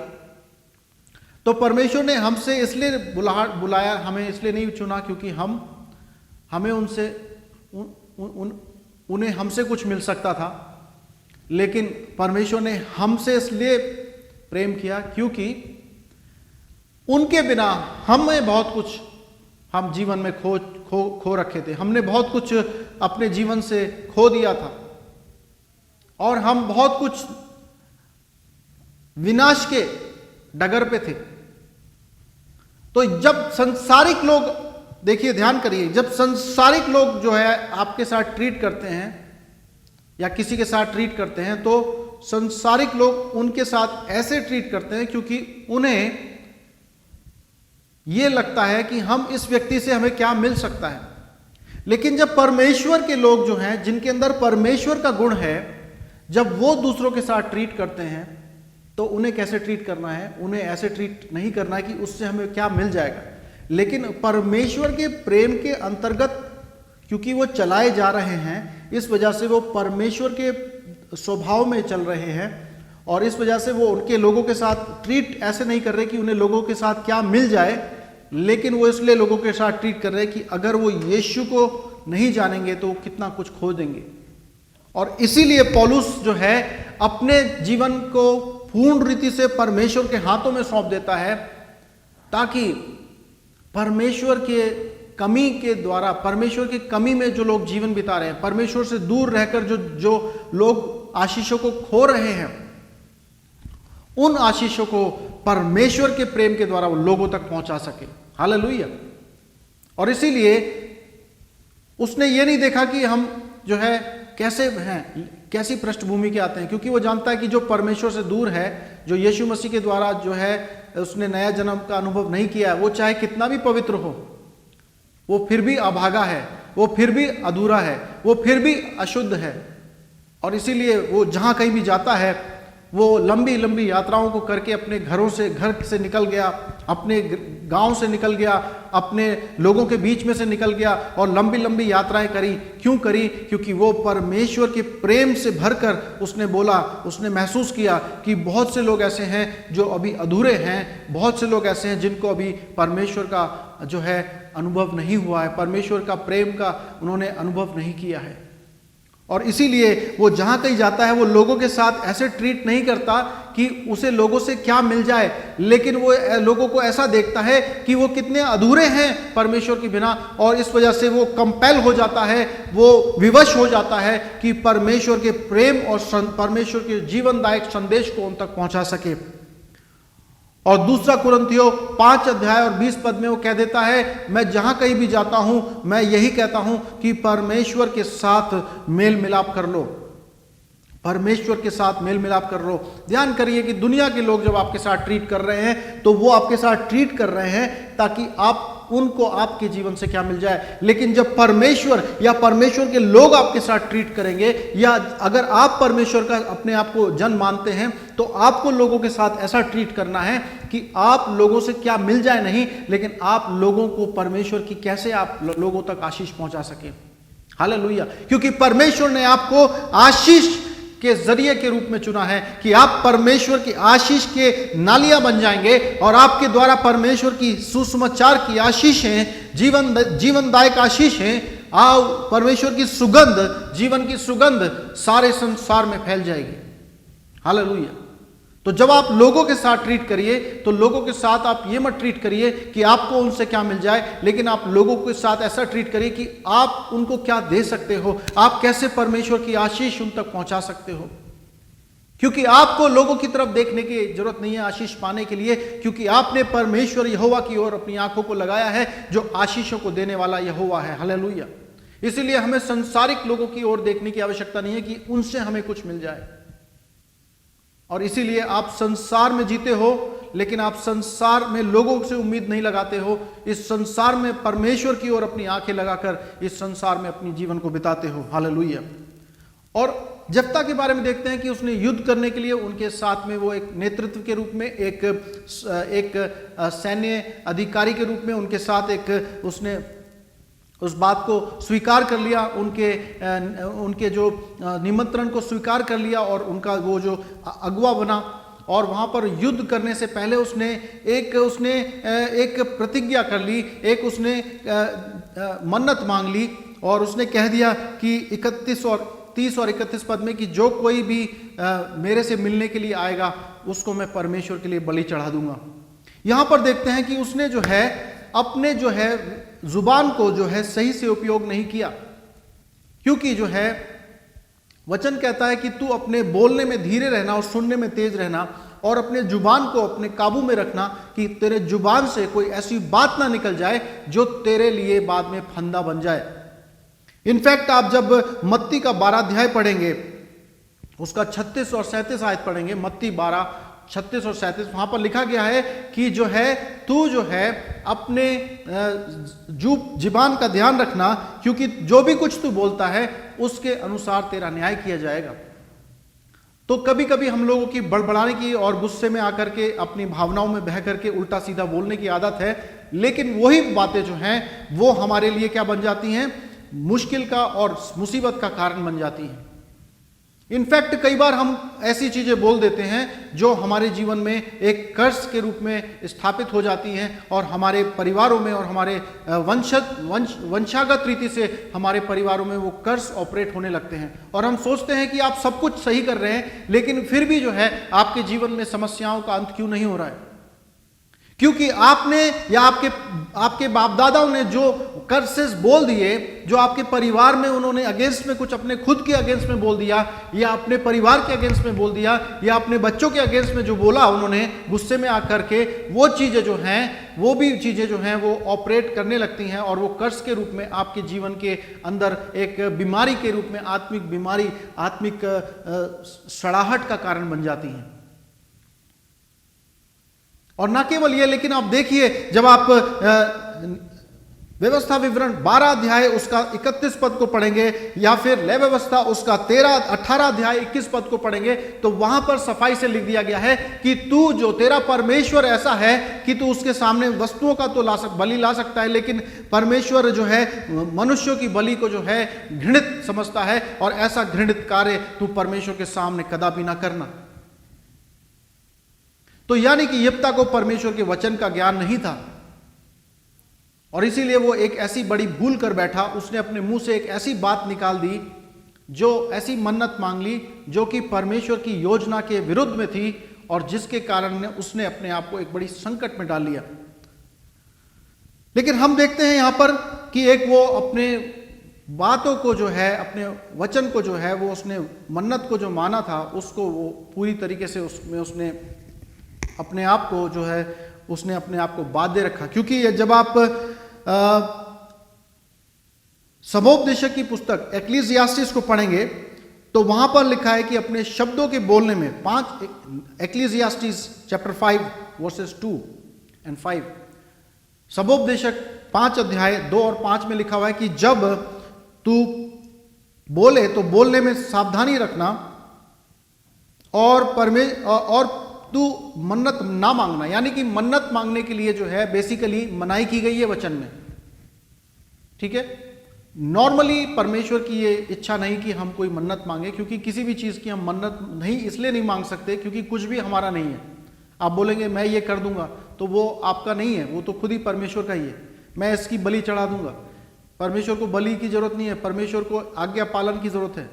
तो परमेश्वर ने हमसे इसलिए बुलाया, हमें इसलिए नहीं चुना क्योंकि हमें उन्हें हमसे कुछ मिल सकता था, लेकिन परमेश्वर ने हमसे इसलिए प्रेम किया क्योंकि उनके बिना हमें बहुत कुछ हम जीवन में खो रखे थे। हमने बहुत कुछ अपने जीवन से खो दिया था और हम बहुत कुछ विनाश के डगर पे थे। तो जब संसारिक लोग, देखिए ध्यान करिए, जब संसारिक लोग जो है आपके साथ ट्रीट करते हैं या किसी के साथ ट्रीट करते हैं, तो संसारिक लोग उनके साथ ऐसे ट्रीट करते हैं क्योंकि उन्हें यह लगता है कि हम इस व्यक्ति से हमें क्या मिल सकता है। लेकिन जब परमेश्वर के लोग जो हैं, जिनके अंदर परमेश्वर का गुण है, जब वो दूसरों के साथ ट्रीट करते हैं तो उन्हें कैसे ट्रीट करना है? उन्हें ऐसे ट्रीट नहीं करना है कि उससे हमें क्या मिल जाएगा, लेकिन परमेश्वर के प्रेम के अंतर्गत क्योंकि वो चलाए जा रहे हैं, इस वजह से वो परमेश्वर के स्वभाव में चल रहे हैं और इस वजह से वो उनके लोगों के साथ ट्रीट ऐसे नहीं कर रहे कि उन्हें लोगों के साथ क्या मिल जाए, लेकिन वो इसलिए लोगों के साथ ट्रीट कर रहे हैं कि अगर वो यीशु को नहीं जानेंगे तो कितना कुछ खो देंगे। और इसीलिए पौलुस जो है अपने जीवन को पूर्ण रीति से परमेश्वर के हाथों में सौंप देता है, ताकि परमेश्वर के कमी के द्वारा, परमेश्वर की कमी में जो लोग जीवन बिता रहे हैं, परमेश्वर से दूर रहकर जो लोग आशीषों को खो रहे हैं, उन आशीषों को परमेश्वर के प्रेम के द्वारा वो लोगों तक पहुंचा सके। हालेलुया। और इसीलिए उसने ये नहीं देखा कि हम जो है कैसे हैं, कैसी पृष्ठभूमि के आते हैं, क्योंकि वो जानता है कि जो परमेश्वर से दूर है, जो यीशु मसीह के द्वारा जो है उसने नया जन्म का अनुभव नहीं किया, वो चाहे कितना भी पवित्र हो, वो फिर भी अभागा है, वो फिर भी अधूरा है, वो फिर भी अशुद्ध है। और इसीलिए वो जहां कहीं भी जाता है, वो लंबी लंबी यात्राओं को करके अपने घर से निकल गया, अपने गांव से निकल गया, अपने लोगों के बीच में से निकल गया और लंबी लंबी यात्राएं करी। क्यों करी? क्योंकि वो परमेश्वर के प्रेम से भरकर उसने बोला, उसने महसूस किया कि बहुत से लोग ऐसे हैं जो अभी अधूरे हैं, बहुत से लोग ऐसे हैं जिनको अभी परमेश्वर का जो है अनुभव नहीं हुआ है, परमेश्वर का प्रेम का उन्होंने अनुभव नहीं किया है। और इसीलिए वो जहां कहीं जाता है, वो लोगों के साथ ऐसे ट्रीट नहीं करता कि उसे लोगों से क्या मिल जाए, लेकिन वो लोगों को ऐसा देखता है कि वो कितने अधूरे हैं परमेश्वर के बिना, और इस वजह से वो कंपेल हो जाता है, वो विवश हो जाता है कि परमेश्वर के प्रेम और परमेश्वर के जीवनदायक संदेश को उन तक पहुंचा सके। और दूसरा कुरिन्थियों 5 अध्याय और 20 पद में वो कह देता है, मैं जहां कहीं भी जाता हूं मैं यही कहता हूं कि परमेश्वर के साथ मेल मिलाप कर लो, परमेश्वर के साथ मेल मिलाप कर लो। ध्यान करिए कि दुनिया के लोग जब आपके साथ ट्रीट कर रहे हैं तो वो आपके साथ ट्रीट कर रहे हैं ताकि उनको आपके जीवन से क्या मिल जाए, लेकिन जब परमेश्वर या परमेश्वर के लोग आपके साथ ट्रीट करेंगे, या अगर आप परमेश्वर का अपने आप को जन मानते हैं, तो आपको लोगों के साथ ऐसा ट्रीट करना है कि आप लोगों से क्या मिल जाए नहीं, लेकिन आप लोगों को परमेश्वर की कैसे आप लोगों तक आशीष पहुंचा सके। हालेलुया। क्योंकि परमेश्वर ने आपको आशीष के जरिए के रूप में चुना है कि आप परमेश्वर की आशीष के नालियां बन जाएंगे और आपके द्वारा परमेश्वर की सुसमाचार की आशीषें, जीवनदायक आशीषें, परमेश्वर की सुगंध, जीवन की सुगंध सारे संसार में फैल जाएगी। हालेलुया। तो जब आप लोगों के साथ ट्रीट करिए तो लोगों के साथ आप ये मत ट्रीट करिए कि आपको उनसे क्या मिल जाए, लेकिन आप लोगों के साथ ऐसा ट्रीट करिए कि आप उनको क्या दे सकते हो, आप कैसे परमेश्वर की आशीष उन तक पहुंचा सकते हो। क्योंकि आपको लोगों की तरफ देखने की जरूरत नहीं है आशीष पाने के लिए, क्योंकि आपने परमेश्वर यहोवा की ओर अपनी आंखों को लगाया है जो आशीषों को देने वाला यहोवा है। हालेलुया। इसीलिए हमें संसारिक लोगों की ओर देखने की आवश्यकता नहीं है कि उनसे हमें कुछ मिल जाए। और इसीलिए आप संसार में जीते हो, लेकिन आप संसार में लोगों से उम्मीद नहीं लगाते हो, इस संसार में परमेश्वर की ओर अपनी आंखें लगाकर इस संसार में अपनी जीवन को बिताते हो। हालेलुया। और जफ्ता के बारे में देखते हैं कि उसने युद्ध करने के लिए उनके साथ में वो एक नेतृत्व के रूप में, एक सैन्य अधिकारी के रूप में उनके साथ एक उसने उस बात को स्वीकार कर लिया, उनके जो निमंत्रण को स्वीकार कर लिया और उनका वो जो अगुवा बना। और वहाँ पर युद्ध करने से पहले उसने एक प्रतिज्ञा कर ली, एक उसने मन्नत मांग ली और उसने कह दिया कि 30 और 31 पद में कि जो कोई भी मेरे से मिलने के लिए आएगा उसको मैं परमेश्वर के लिए बलि चढ़ा दूंगा। यहाँ पर देखते हैं कि उसने जो है अपने जो है जुबान को जो है सही से उपयोग नहीं किया। क्योंकि जो है वचन कहता है कि तू अपने बोलने में धीरे रहना और सुनने में तेज रहना, और अपने जुबान को अपने काबू में रखना कि तेरे जुबान से कोई ऐसी बात ना निकल जाए जो तेरे लिए बाद में फंदा बन जाए। इनफैक्ट आप जब मत्ती का 12 अध्याय पढ़ेंगे, उसका 36 और 37 आयत पढ़ेंगे, मत्ती 12 36 और 37, वहां पर लिखा गया है कि जो है तू जो है अपने जुबान का ध्यान रखना, क्योंकि जो भी कुछ तू बोलता है उसके अनुसार तेरा न्याय किया जाएगा। तो कभी कभी हम लोगों की बड़बड़ाने की और गुस्से में आकर के अपनी भावनाओं में बह करके उल्टा सीधा बोलने की आदत है, लेकिन वही बातें जो हैं वो हमारे लिए क्या बन जाती हैं, मुश्किल का और मुसीबत का कारण बन जाती हैं। इनफैक्ट कई बार हम ऐसी चीजें बोल देते हैं जो हमारे जीवन में एक कर्ज के रूप में स्थापित हो जाती हैं, और हमारे परिवारों में और हमारे वंशागत रीति से हमारे परिवारों में वो कर्ज ऑपरेट होने लगते हैं, और हम सोचते हैं कि आप सब कुछ सही कर रहे हैं, लेकिन फिर भी जो है आपके जीवन में समस्याओं का अंत क्यों नहीं हो रहा है? क्योंकि आपने या आपके बाप दादाओं ने जो कर्सेस बोल दिए, जो आपके परिवार में उन्होंने अगेंस्ट में कुछ अपने खुद के अगेंस्ट में बोल दिया, या अपने परिवार के अगेंस्ट में बोल दिया, या अपने बच्चों के अगेंस्ट में जो बोला उन्होंने गुस्से में आकर के, वो चीजें जो हैं, वो भी चीजें जो हैं वो ऑपरेट करने लगती हैं, और वो कर्ज के रूप में आपके जीवन के अंदर एक बीमारी के रूप में, आत्मिक बीमारी, आत्मिक सड़ाहट का कारण बन जाती हैं। और ना केवल ये, लेकिन आप देखिए जब आप व्यवस्था विवरण 12 अध्याय उसका 31 पद को पढ़ेंगे, या फिर लय व्यवस्था उसका 18 अध्याय 21 पद को पढ़ेंगे, तो वहां पर सफाई से लिख दिया गया है कि तू जो तेरा परमेश्वर ऐसा है कि तू उसके सामने वस्तुओं का तो बलि ला सकता है, लेकिन परमेश्वर जो है मनुष्यों की बलि को जो है घृणित समझता है, और ऐसा घृणित कार्य तू परमेश्वर के सामने कदापि ना करना। तो यानी कि यिप्ता को परमेश्वर के वचन का ज्ञान नहीं था, और इसीलिए वो एक ऐसी बड़ी भूल कर बैठा। उसने अपने मुंह से एक ऐसी बात निकाल दी, जो ऐसी मन्नत मांग ली जो कि परमेश्वर की योजना के विरुद्ध में थी, और जिसके कारण उसने अपने आप को एक बड़ी संकट में डाल लिया। लेकिन हम देखते हैं यहां पर कि एक वो अपने बातों को जो है, अपने वचन को जो है, वो उसने मन्नत को जो माना था उसको वो पूरी तरीके से उसने अपने आप को जो है, उसने अपने आप को बाध्य रखा। क्योंकि जब आप सबोपदेशक की पुस्तक एक्लीसियास्टिस को पढ़ेंगे तो वहां पर लिखा है कि अपने शब्दों के बोलने में, एक्लीसियास्टिस चैप्टर 5 वर्सेस 2 and 5, सबोपदेशक 5 अध्याय 2 और 5 में लिखा हुआ है कि जब तू बोले तो बोलने में सावधानी रखना, और तू मन्नत ना मांगना। यानी कि मन्नत मांगने के लिए जो है बेसिकली मनाही की गई है वचन में, ठीक है। नॉर्मली परमेश्वर की ये इच्छा नहीं कि हम कोई मन्नत मांगे, क्योंकि किसी भी चीज की हम मन्नत नहीं इसलिए नहीं मांग सकते क्योंकि कुछ भी हमारा नहीं है। आप बोलेंगे मैं ये कर दूंगा, तो वो आपका नहीं है, वो तो खुद ही परमेश्वर का ही है। मैं इसकी बलि चढ़ा दूंगा, परमेश्वर को बलि की जरूरत नहीं है, परमेश्वर को आज्ञा पालन की जरूरत है।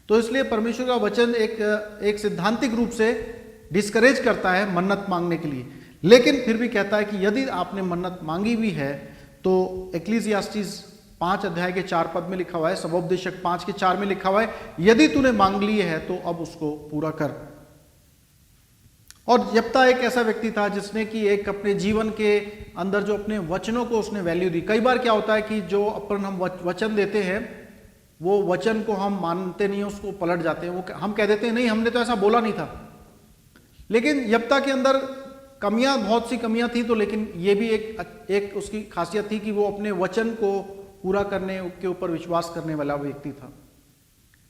तो इसलिए परमेश्वर का वचन एक सिद्धांतिक रूप से डिस्करेज करता है मन्नत मांगने के लिए, लेकिन फिर भी कहता है कि यदि आपने मन्नत मांगी भी है तो एक्लीसियास्टिस 5 अध्याय के 4 पद में लिखा हुआ है, सबोपदेशक 5 के 4 में लिखा हुआ है, यदि तूने मांग ली है तो अब उसको पूरा कर। और यिप्ता एक ऐसा व्यक्ति था जिसने कि एक अपने जीवन के अंदर जो अपने वचनों को उसने वैल्यू दी। कई बार क्या होता है कि जो अपन हम वचन देते हैं वो वचन को हम मानते नहीं, उसको पलट जाते हैं, वो हम कह देते हैं नहीं हमने तो ऐसा बोला नहीं था। लेकिन यिप्ता के अंदर कमियां, बहुत सी कमियां थी, तो लेकिन ये भी एक उसकी खासियत थी कि वो अपने वचन को पूरा करने के ऊपर विश्वास करने वाला व्यक्ति था।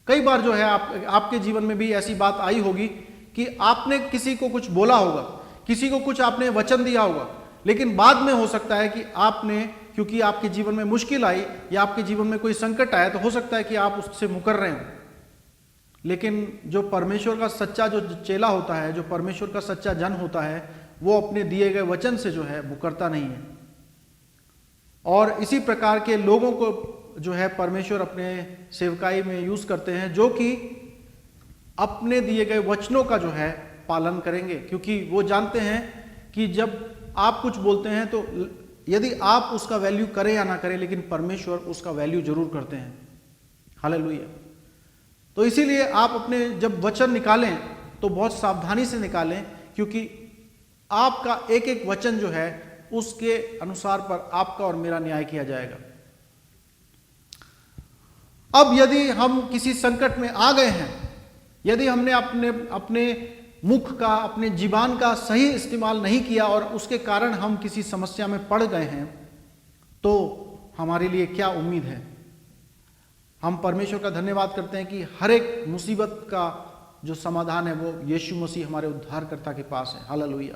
कई बार जो है आपके जीवन में भी ऐसी बात आई होगी कि आपने किसी को कुछ बोला होगा, किसी को कुछ आपने वचन दिया होगा, लेकिन बाद में हो सकता है कि आपने, क्योंकि आपके जीवन में मुश्किल आई या आपके जीवन में कोई संकट आया, तो हो सकता है कि आप उससे मुकर रहे हो। लेकिन जो परमेश्वर का सच्चा जो चेला होता है, जो परमेश्वर का सच्चा जन होता है, वो अपने दिए गए वचन से जो है मुकरता नहीं है। और इसी प्रकार के लोगों को जो है परमेश्वर अपने सेवकाई में यूज करते हैं, जो कि अपने दिए गए वचनों का जो है पालन करेंगे, क्योंकि वो जानते हैं कि जब आप कुछ बोलते हैं तो यदि आप उसका वैल्यू करें या ना करें, लेकिन परमेश्वर उसका वैल्यू जरूर करते हैं। हालेलुया। तो इसीलिए आप अपने जब वचन निकालें तो बहुत सावधानी से निकालें, क्योंकि आपका एक एक वचन जो है उसके अनुसार पर आपका और मेरा न्याय किया जाएगा। अब यदि हम किसी संकट में आ गए हैं, यदि हमने अपने मुख का, अपने जीवान का सही इस्तेमाल नहीं किया और उसके कारण हम किसी समस्या में पड़ गए हैं, तो हमारे लिए क्या उम्मीद है। हम परमेश्वर का धन्यवाद करते हैं कि हर एक मुसीबत का जो समाधान है वो यीशु मसीह हमारे उद्धारकर्ता के पास है। हालेलुया।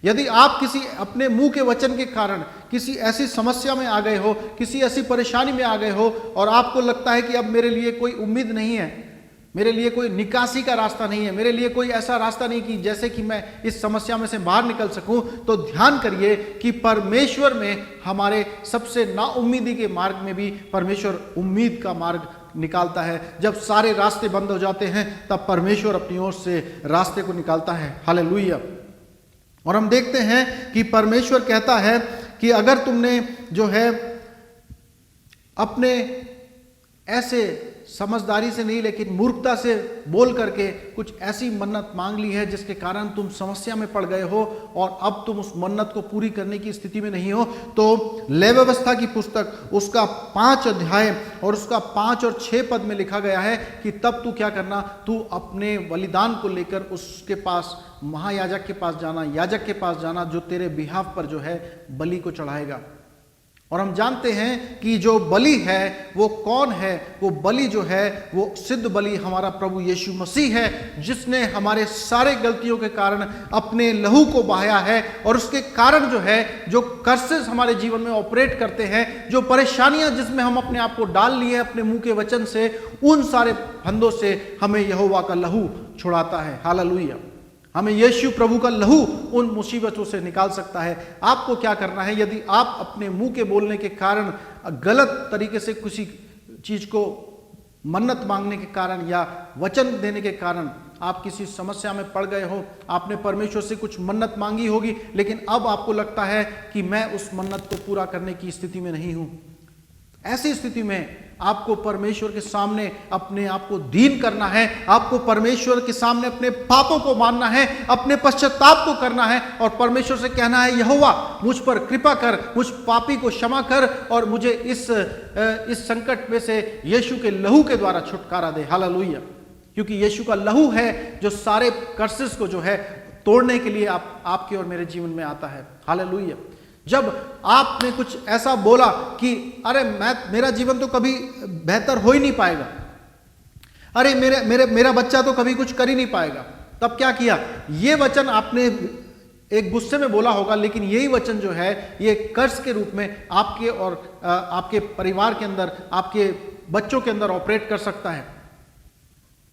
यदि आप किसी अपने मुंह के वचन के कारण किसी ऐसी समस्या में आ गए हो, किसी ऐसी परेशानी में आ गए हो और आपको लगता है कि अब मेरे लिए कोई उम्मीद नहीं है, मेरे लिए कोई निकासी का रास्ता नहीं है, मेरे लिए कोई ऐसा रास्ता नहीं कि जैसे कि मैं इस समस्या में से बाहर निकल सकूं, तो ध्यान करिए कि परमेश्वर में हमारे सबसे नाउम्मीदी के मार्ग में भी परमेश्वर उम्मीद का मार्ग निकालता है। जब सारे रास्ते बंद हो जाते हैं तब परमेश्वर अपनी ओर से रास्ते को निकालता है। हालेलुया। और हम देखते हैं कि परमेश्वर कहता है कि अगर तुमने जो है अपने ऐसे समझदारी से नहीं लेकिन मूर्खता से बोल करके कुछ ऐसी मन्नत मांग ली है जिसके कारण तुम समस्या में पड़ गए हो और अब तुम उस मन्नत को पूरी करने की स्थिति में नहीं हो, तो लेवी व्यवस्था की पुस्तक उसका 5 अध्याय और उसका 5 और 6 पद में लिखा गया है कि तब तू क्या करना, तू अपने बलिदान को लेकर उसके पास, महायाजक के पास जाना, याजक के पास जाना, जो तेरे बिहाफ पर जो है बलि को चढ़ाएगा। और हम जानते हैं कि जो बलि है वो कौन है। वो बलि जो है वो सिद्ध बलि हमारा प्रभु यीशु मसीह है, जिसने हमारे सारे गलतियों के कारण अपने लहू को बहाया है। और उसके कारण जो है, जो कर्सेस हमारे जीवन में ऑपरेट करते हैं, जो परेशानियां जिसमें हम अपने आप को डाल लिए अपने मुंह के वचन से, उन सारे फंदों से हमें यहोवा का लहू छुड़ाता है। हालेलुया। हमें यीशु प्रभु का लहू उन मुसीबतों से निकाल सकता है। आपको क्या करना है, यदि आप अपने मुंह के बोलने के कारण, गलत तरीके से किसी चीज को मन्नत मांगने के कारण या वचन देने के कारण आप किसी समस्या में पड़ गए हो, आपने परमेश्वर से कुछ मन्नत मांगी होगी, लेकिन अब आपको लगता है कि मैं उस मन्नत को पूरा करने की स्थिति में नहीं हूं, ऐसी स्थिति में आपको परमेश्वर के सामने अपने आप को दीन करना है। आपको परमेश्वर के सामने अपने पापों को मानना है, अपने पश्चाताप को करना है और परमेश्वर से कहना है, यहोवा मुझ पर कृपा कर, मुझ पापी को क्षमा कर और मुझे इस संकट में से यीशु के लहू के द्वारा छुटकारा दे। हालेलुया। क्योंकि यीशु का लहू है जो सारे कर्सेस को जो है तोड़ने के लिए आपके और मेरे जीवन में आता है। हालेलुया। जब आपने कुछ ऐसा बोला कि अरे मेरा जीवन तो कभी बेहतर हो ही नहीं पाएगा, अरे मेरा बच्चा तो कभी कुछ कर ही नहीं पाएगा, तब क्या किया, ये वचन आपने एक गुस्से में बोला होगा, लेकिन यही वचन जो है ये कर्ज के रूप में आपके और आपके परिवार के अंदर, आपके बच्चों के अंदर ऑपरेट कर सकता है।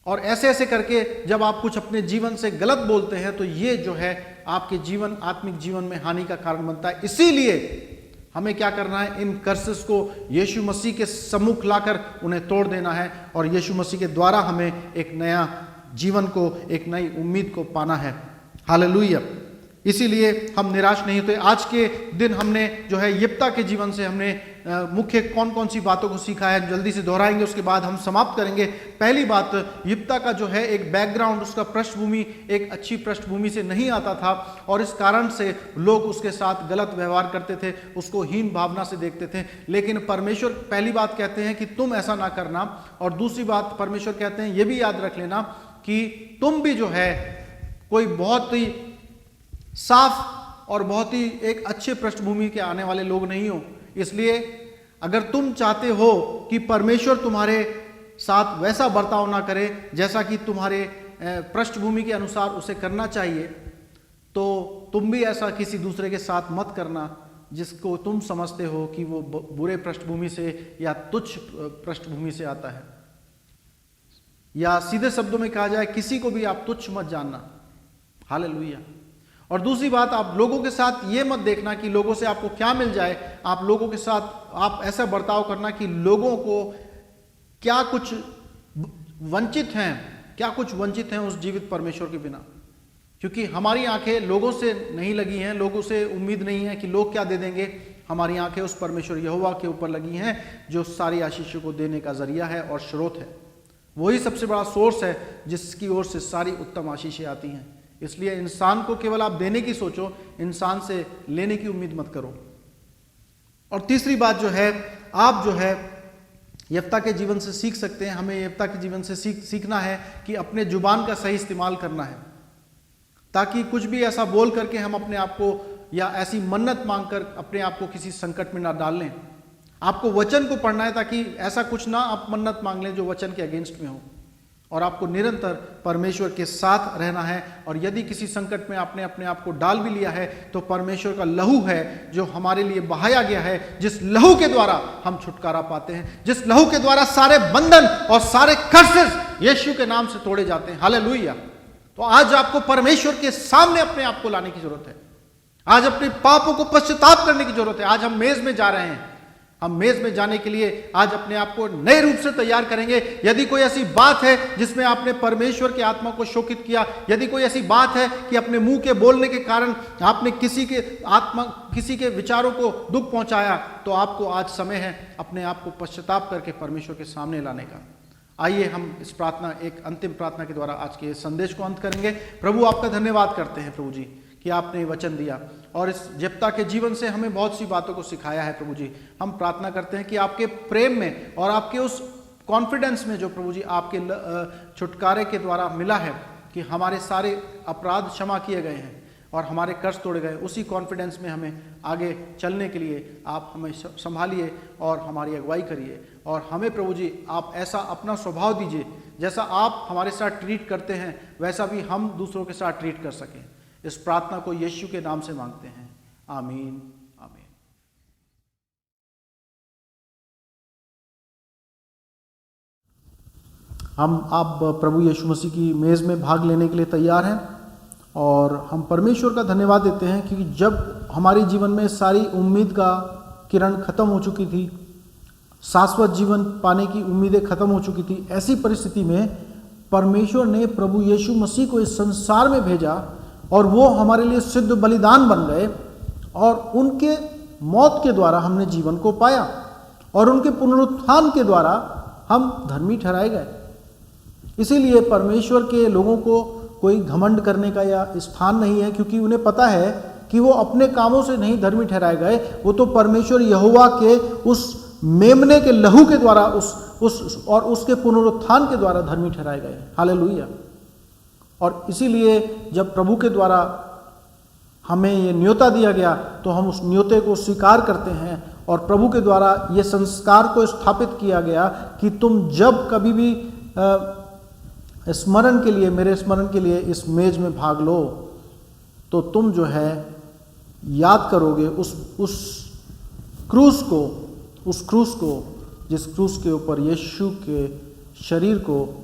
और ऐसे ऐसे करके जब आप कुछ अपने जीवन से गलत बोलते हैं तो ये जो है आपके जीवन, आत्मिक जीवन में हानि का कारण बनता है। इसीलिए हमें क्या करना है, इन कर्सेस को यीशु मसीह के सम्मुख लाकर उन्हें तोड़ देना है और यीशु मसीह के द्वारा हमें एक नया जीवन को, एक नई उम्मीद को पाना है। हालेलुया। इसीलिए हम निराश नहीं होते। आज के दिन हमने जो है यिप्ता के जीवन से हमने मुख्य कौन कौन सी बातों को सीखा है, जल्दी से दोहराएंगे, उसके बाद हम समाप्त करेंगे। पहली बात, यिप्ता का जो है एक बैकग्राउंड, उसका पृष्ठभूमि एक अच्छी पृष्ठभूमि से नहीं आता था और इस कारण से लोग उसके साथ गलत व्यवहार करते थे, उसको हीन भावना से देखते थे। लेकिन परमेश्वर पहली बात कहते हैं कि तुम ऐसा ना करना, और दूसरी बात परमेश्वर कहते हैं ये भी याद रख लेना कि तुम भी जो है कोई बहुत ही साफ और बहुत ही एक अच्छे पृष्ठभूमि के आने वाले लोग नहीं हो। इसलिए अगर तुम चाहते हो कि परमेश्वर तुम्हारे साथ वैसा बर्ताव ना करे जैसा कि तुम्हारे पृष्ठभूमि के अनुसार उसे करना चाहिए, तो तुम भी ऐसा किसी दूसरे के साथ मत करना जिसको तुम समझते हो कि वो बुरे पृष्ठभूमि से या तुच्छ पृष्ठभूमि से आता है। या सीधे शब्दों में कहा जाए, किसी को भी आप तुच्छ मत जानना। हालेलुया। और दूसरी बात, आप लोगों के साथ ये मत देखना कि लोगों से आपको क्या मिल जाए। आप लोगों के साथ आप ऐसा बर्ताव करना कि लोगों को क्या कुछ वंचित हैं, क्या कुछ वंचित हैं उस जीवित परमेश्वर के बिना। क्योंकि हमारी आंखें लोगों से नहीं लगी हैं, लोगों से उम्मीद नहीं है कि लोग क्या दे देंगे, हमारी आंखें उस परमेश्वर यहोवा के ऊपर लगी हैं जो सारी आशीषों को देने का जरिया है और स्रोत है। वही सबसे बड़ा सोर्स है जिसकी ओर से सारी उत्तम आशीषें आती हैं। इसलिए इंसान को केवल आप देने की सोचो, इंसान से लेने की उम्मीद मत करो। और तीसरी बात जो है, आप जो है यफ्ता के जीवन से सीख सकते हैं। हमें यफ्ता के जीवन से सीखना है कि अपने जुबान का सही इस्तेमाल करना है, ताकि कुछ भी ऐसा बोल करके हम अपने आप को या ऐसी मन्नत मांगकर अपने आप को किसी संकट में ना डाल लें। आपको वचन को पढ़ना है ताकि ऐसा कुछ ना आप मन्नत मांग लें जो वचन के अगेंस्ट में हो। और आपको निरंतर परमेश्वर के साथ रहना है। और यदि किसी संकट में आपने अपने आप को डाल भी लिया है तो परमेश्वर का लहू है जो हमारे लिए बहाया गया है, जिस लहू के द्वारा हम छुटकारा पाते हैं, जिस लहू के द्वारा सारे बंधन और सारे कर्सेस यीशु के नाम से तोड़े जाते हैं। हालेलुया। तो आज आपको परमेश्वर के सामने अपने आप को लाने की जरूरत है। आज अपने पापों को पश्चाताप करने की जरूरत है। आज हम मेज में जा रहे हैं। हम मेज में जाने के लिए आज अपने आप को नए रूप से तैयार करेंगे। यदि कोई ऐसी बात है जिसमें आपने परमेश्वर की आत्मा को शोकित किया, यदि कोई ऐसी बात है कि अपने मुंह के बोलने के कारण आपने किसी के विचारों को दुख पहुंचाया, तो आपको आज समय है अपने आप को पश्चाताप करके परमेश्वर के सामने लाने का। आइए हम इस प्रार्थना, एक अंतिम प्रार्थना के द्वारा आज के संदेश को अंत करेंगे। प्रभु आपका धन्यवाद करते हैं प्रभु जी कि आपने वचन दिया और इस जेप्ता के जीवन से हमें बहुत सी बातों को सिखाया है प्रभु जी। हम प्रार्थना करते हैं कि आपके प्रेम में और आपके उस कॉन्फिडेंस में जो प्रभु जी आपके छुटकारे के द्वारा मिला है कि हमारे सारे अपराध क्षमा किए गए हैं और हमारे कर्ज तोड़े गए, उसी कॉन्फिडेंस में हमें आगे चलने के लिए आप हमें संभालिए और हमारी अगुवाई करिए। और हमें प्रभु जी आप ऐसा अपना स्वभाव दीजिए, जैसा आप हमारे साथ ट्रीट करते हैं वैसा भी हम दूसरों के साथ ट्रीट कर सकें। इस प्रार्थना को यीशु के नाम से मांगते हैं, आमीन आमीन। हम आप प्रभु यीशु मसीह की मेज में भाग लेने के लिए तैयार हैं और हम परमेश्वर का धन्यवाद देते हैं क्योंकि जब हमारे जीवन में सारी उम्मीद का किरण खत्म हो चुकी थी, शाश्वत जीवन पाने की उम्मीदें खत्म हो चुकी थी, ऐसी परिस्थिति में परमेश्वर ने प्रभु यीशु मसीह को इस संसार में भेजा और वो हमारे लिए सिद्ध बलिदान बन गए और उनके मौत के द्वारा हमने जीवन को पाया और उनके पुनरुत्थान के द्वारा हम धर्मी ठहराए गए। इसीलिए परमेश्वर के लोगों को कोई घमंड करने का या स्थान नहीं है, क्योंकि उन्हें पता है कि वो अपने कामों से नहीं धर्मी ठहराए गए, वो तो परमेश्वर यहोवा के उस मेमने के लहू के द्वारा और उसके पुनरुत्थान के द्वारा धर्मी ठहराए गए। हालेलुया। और इसीलिए जब प्रभु के द्वारा हमें ये न्योता दिया गया तो हम उस न्योते को स्वीकार करते हैं और प्रभु के द्वारा ये संस्कार को स्थापित किया गया कि तुम जब कभी भी स्मरण के लिए, मेरे स्मरण के लिए इस मेज में भाग लो तो तुम जो है याद करोगे उस क्रूस को जिस क्रूस के ऊपर यीशु के शरीर को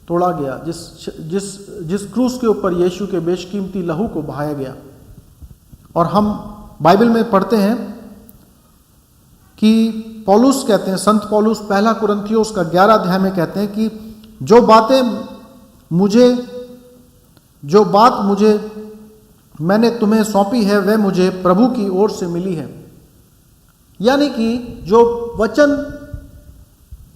तोड़ा गया, जिस क्रूस के ऊपर यीशु के बेशकीमती लहू को बहाया गया। और हम बाइबल में पढ़ते हैं कि पौलुस कहते हैं, संत पौलुस पहला कुरिन्थियों उसका 11 अध्याय में कहते हैं कि जो बात मुझे मैंने तुम्हें सौंपी है वह मुझे प्रभु की ओर से मिली है। यानी कि जो वचन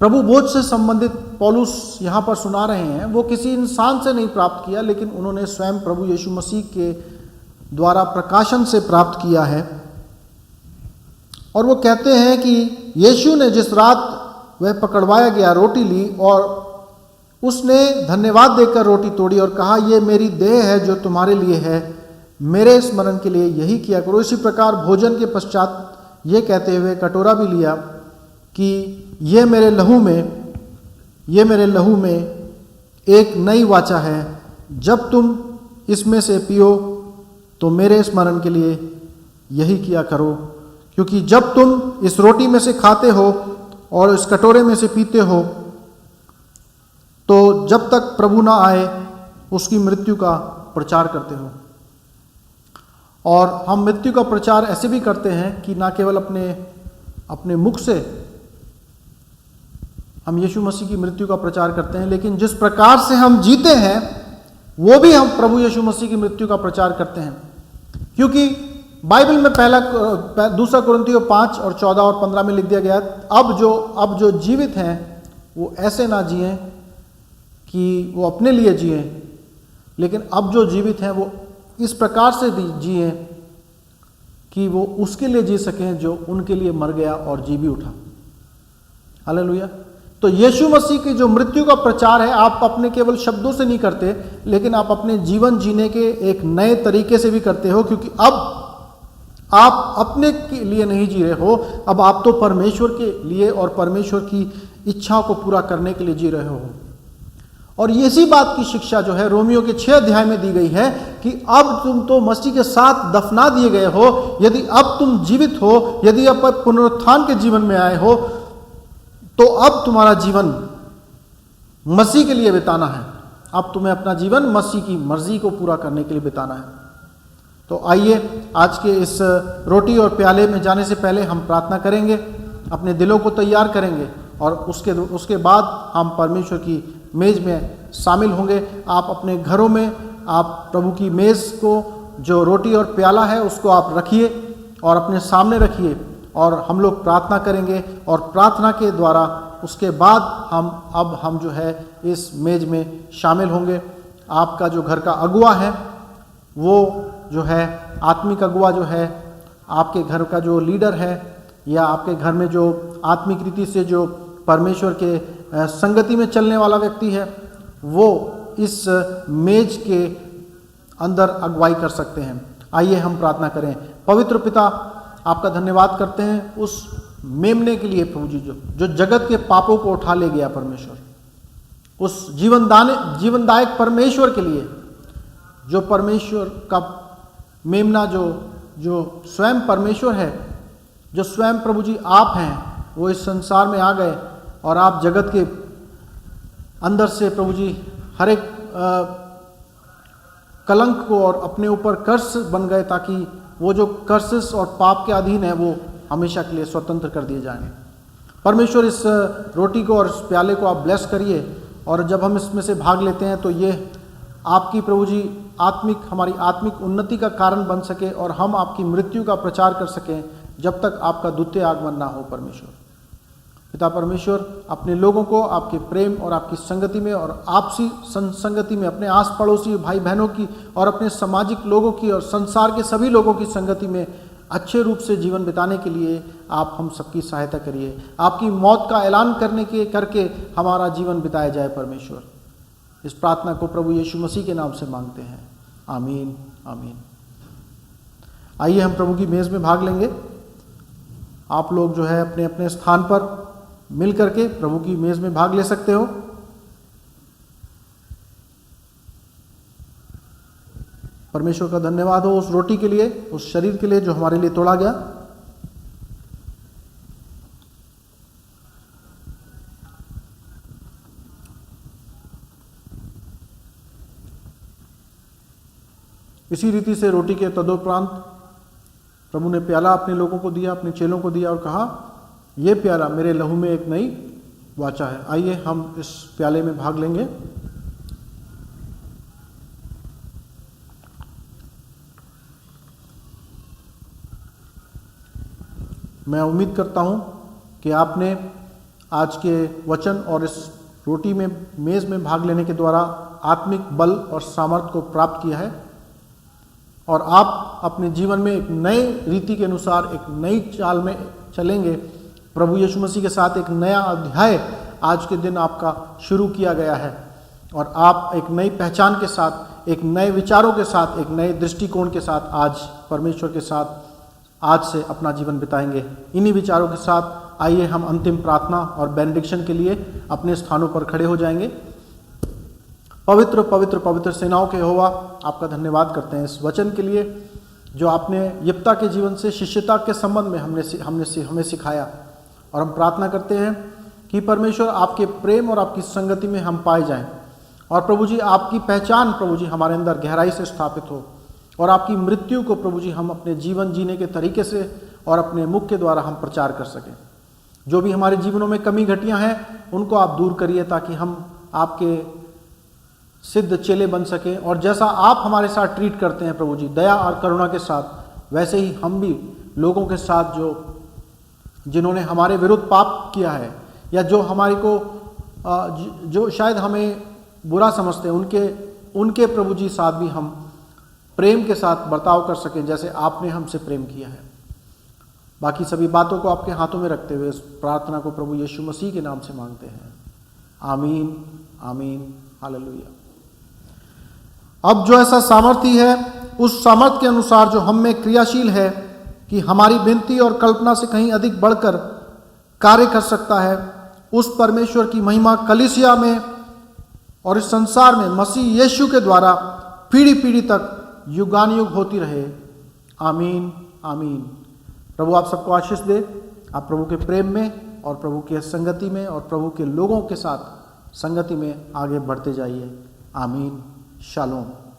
प्रभु बोझ से संबंधित पौलुस यहाँ पर सुना रहे हैं वो किसी इंसान से नहीं प्राप्त किया, लेकिन उन्होंने स्वयं प्रभु यीशु मसीह के द्वारा प्रकाशन से प्राप्त किया है। और वो कहते हैं कि यीशु ने जिस रात वह पकड़वाया गया रोटी ली और उसने धन्यवाद देकर रोटी तोड़ी और कहा, ये मेरी देह है जो तुम्हारे लिए है, मेरे स्मरण के लिए यही किया करो। इसी प्रकार भोजन के पश्चात ये कहते हुए कटोरा भी लिया कि ये मेरे लहू में एक नई वाचा है, जब तुम इसमें से पियो तो मेरे स्मरण के लिए यही किया करो। क्योंकि जब तुम इस रोटी में से खाते हो और इस कटोरे में से पीते हो तो जब तक प्रभु ना आए उसकी मृत्यु का प्रचार करते हो। और हम मृत्यु का प्रचार ऐसे भी करते हैं कि ना केवल अपने मुख से हम यीशु मसीह की मृत्यु का प्रचार करते हैं, लेकिन जिस प्रकार से हम जीते हैं वो भी हम प्रभु यीशु मसीह की मृत्यु का प्रचार करते हैं। क्योंकि बाइबल में दूसरा कुरिन्थियों 5 और 14 और 15 में लिख दिया गया, अब जो जीवित हैं वो ऐसे ना जिएं कि वो अपने लिए जिएं, लेकिन अब जो जीवित हैं वो इस प्रकार से जिएं कि वो उसके लिए जी सकें जो उनके लिए मर गया और जी भी उठा। हालेलुया। तो यीशु मसीह की जो मृत्यु का प्रचार है, आप अपने केवल शब्दों से नहीं करते, लेकिन आप अपने जीवन जीने के एक नए तरीके से भी करते हो, क्योंकि अब आप अपने के लिए नहीं जी रहे हो, अब आप तो परमेश्वर के लिए और परमेश्वर की इच्छाओं को पूरा करने के लिए जी रहे हो। और इसी बात की शिक्षा जो है रोमियो के 6 अध्याय में दी गई है कि अब तुम तो मसीह के साथ दफना दिए गए हो। यदि अब तुम जीवित हो, यदि अब पुनरुत्थान के जीवन में आए हो, तो अब तुम्हारा जीवन मसीह के लिए बिताना है। अब तुम्हें अपना जीवन मसीह की मर्जी को पूरा करने के लिए बिताना है। तो आइए आज के इस रोटी और प्याले में जाने से पहले हम प्रार्थना करेंगे, अपने दिलों को तैयार करेंगे और उसके बाद हम परमेश्वर की मेज में शामिल होंगे। आप अपने घरों में आप प्रभु की मेज को, जो रोटी और प्याला है, उसको आप रखिए और अपने सामने रखिए और हम लोग प्रार्थना करेंगे। और प्रार्थना के द्वारा उसके बाद हम जो है इस मेज में शामिल होंगे। आपका जो घर का अगुआ है, वो जो है आत्मिक अगुआ जो है, आपके घर का जो लीडर है, या आपके घर में जो आत्मिक रीति से जो परमेश्वर के संगति में चलने वाला व्यक्ति है, वो इस मेज के अंदर अगुवाई कर सकते हैं। आइए हम प्रार्थना करें। पवित्र पिता, आपका धन्यवाद करते हैं उस मेमने के लिए प्रभु जी, जो जगत के पापों को उठा ले गया परमेश्वर, उस जीवनदायक परमेश्वर के लिए, जो परमेश्वर का मेमना, जो स्वयं परमेश्वर है, जो स्वयं प्रभु जी आप हैं, वो इस संसार में आ गए और आप जगत के अंदर से प्रभु जी हर एक कलंक को और अपने ऊपर कर्स बन गए, ताकि वो जो कर्सेस और पाप के अधीन है वो हमेशा के लिए स्वतंत्र कर दिए जाएं। परमेश्वर, इस रोटी को और इस प्याले को आप ब्लेस करिए, और जब हम इसमें से भाग लेते हैं तो ये आपकी प्रभु जी हमारी आत्मिक उन्नति का कारण बन सके और हम आपकी मृत्यु का प्रचार कर सकें जब तक आपका द्वितीय आगमन ना हो। परमेश्वर पिता परमेश्वर, अपने लोगों को आपके प्रेम और आपकी संगति में और आपसी संगति में, अपने आस पड़ोसी भाई बहनों की और अपने सामाजिक लोगों की और संसार के सभी लोगों की संगति में अच्छे रूप से जीवन बिताने के लिए आप हम सबकी सहायता करिए। आपकी मौत का ऐलान करके हमारा जीवन बिताया जाए। परमेश्वर, इस प्रार्थना को प्रभु यीशु मसीह के नाम से मांगते हैं। आमीन, आमीन। आइए हम प्रभु की मेज में भाग लेंगे। आप लोग जो है अपने अपने स्थान पर मिल करके प्रभु की मेज में भाग ले सकते हो। परमेश्वर का धन्यवाद हो उस रोटी के लिए, उस शरीर के लिए जो हमारे लिए तोड़ा गया। इसी रीति से रोटी के तदोपरांत प्रभु ने प्याला अपने लोगों को दिया, अपने चेलों को दिया और कहा, ये प्याला मेरे लहू में एक नई वाचा है। आइए हम इस प्याले में भाग लेंगे। मैं उम्मीद करता हूं कि आपने आज के वचन और इस रोटी में मेज में भाग लेने के द्वारा आत्मिक बल और सामर्थ्य को प्राप्त किया है और आप अपने जीवन में एक नए रीति के अनुसार एक नई चाल में चलेंगे। प्रभु यीशु मसीह के साथ एक नया अध्याय आज के दिन आपका शुरू किया गया है और आप एक नई पहचान के साथ, एक नए विचारों के साथ, एक नए दृष्टिकोण के साथ आज परमेश्वर के साथ आज से अपना जीवन बिताएंगे। इन्हीं विचारों के साथ आइए हम अंतिम प्रार्थना और बेनेडिक्शन के लिए अपने स्थानों पर खड़े हो जाएंगे। पवित्र पवित्र पवित्र सेनाओं के यहोवा, आपका धन्यवाद करते हैं इस वचन के लिए जो आपने यिप्ता के जीवन से शिष्यता के संबंध में हमें सिखाया। और हम प्रार्थना करते हैं कि परमेश्वर आपके प्रेम और आपकी संगति में हम पाए जाएं और प्रभु जी आपकी पहचान प्रभु जी हमारे अंदर गहराई से स्थापित हो और आपकी मृत्यु को प्रभु जी हम अपने जीवन जीने के तरीके से और अपने मुख के द्वारा हम प्रचार कर सकें। जो भी हमारे जीवनों में कमी घटियां हैं उनको आप दूर करिए ताकि हम आपके सिद्ध चेले बन सकें और जैसा आप हमारे साथ ट्रीट करते हैं प्रभु जी दया और करुणा के साथ, वैसे ही हम भी लोगों के साथ जिन्होंने हमारे विरुद्ध पाप किया है या जो हमारे को जो शायद हमें बुरा समझते हैं उनके प्रभु जी साथ भी हम प्रेम के साथ बर्ताव कर सकें जैसे आपने हमसे प्रेम किया है। बाकी सभी बातों को आपके हाथों में रखते हुए इस प्रार्थना को प्रभु यीशु मसीह के नाम से मांगते हैं। आमीन आमीन हालेलुया। अब जो ऐसा सामर्थ्य है उस सामर्थ्य के अनुसार जो हम में क्रियाशील है कि हमारी विनती और कल्पना से कहीं अधिक बढ़कर कार्य कर सकता है, उस परमेश्वर की महिमा कलीसिया में और इस संसार में मसीह यीशु के द्वारा पीढ़ी पीढ़ी तक युगानुयुग होती रहे। आमीन आमीन। प्रभु आप सबको आशीष दे। आप प्रभु के प्रेम में और प्रभु की संगति में और प्रभु के लोगों के साथ संगति में आगे बढ़ते जाइए। आमीन। शालोम।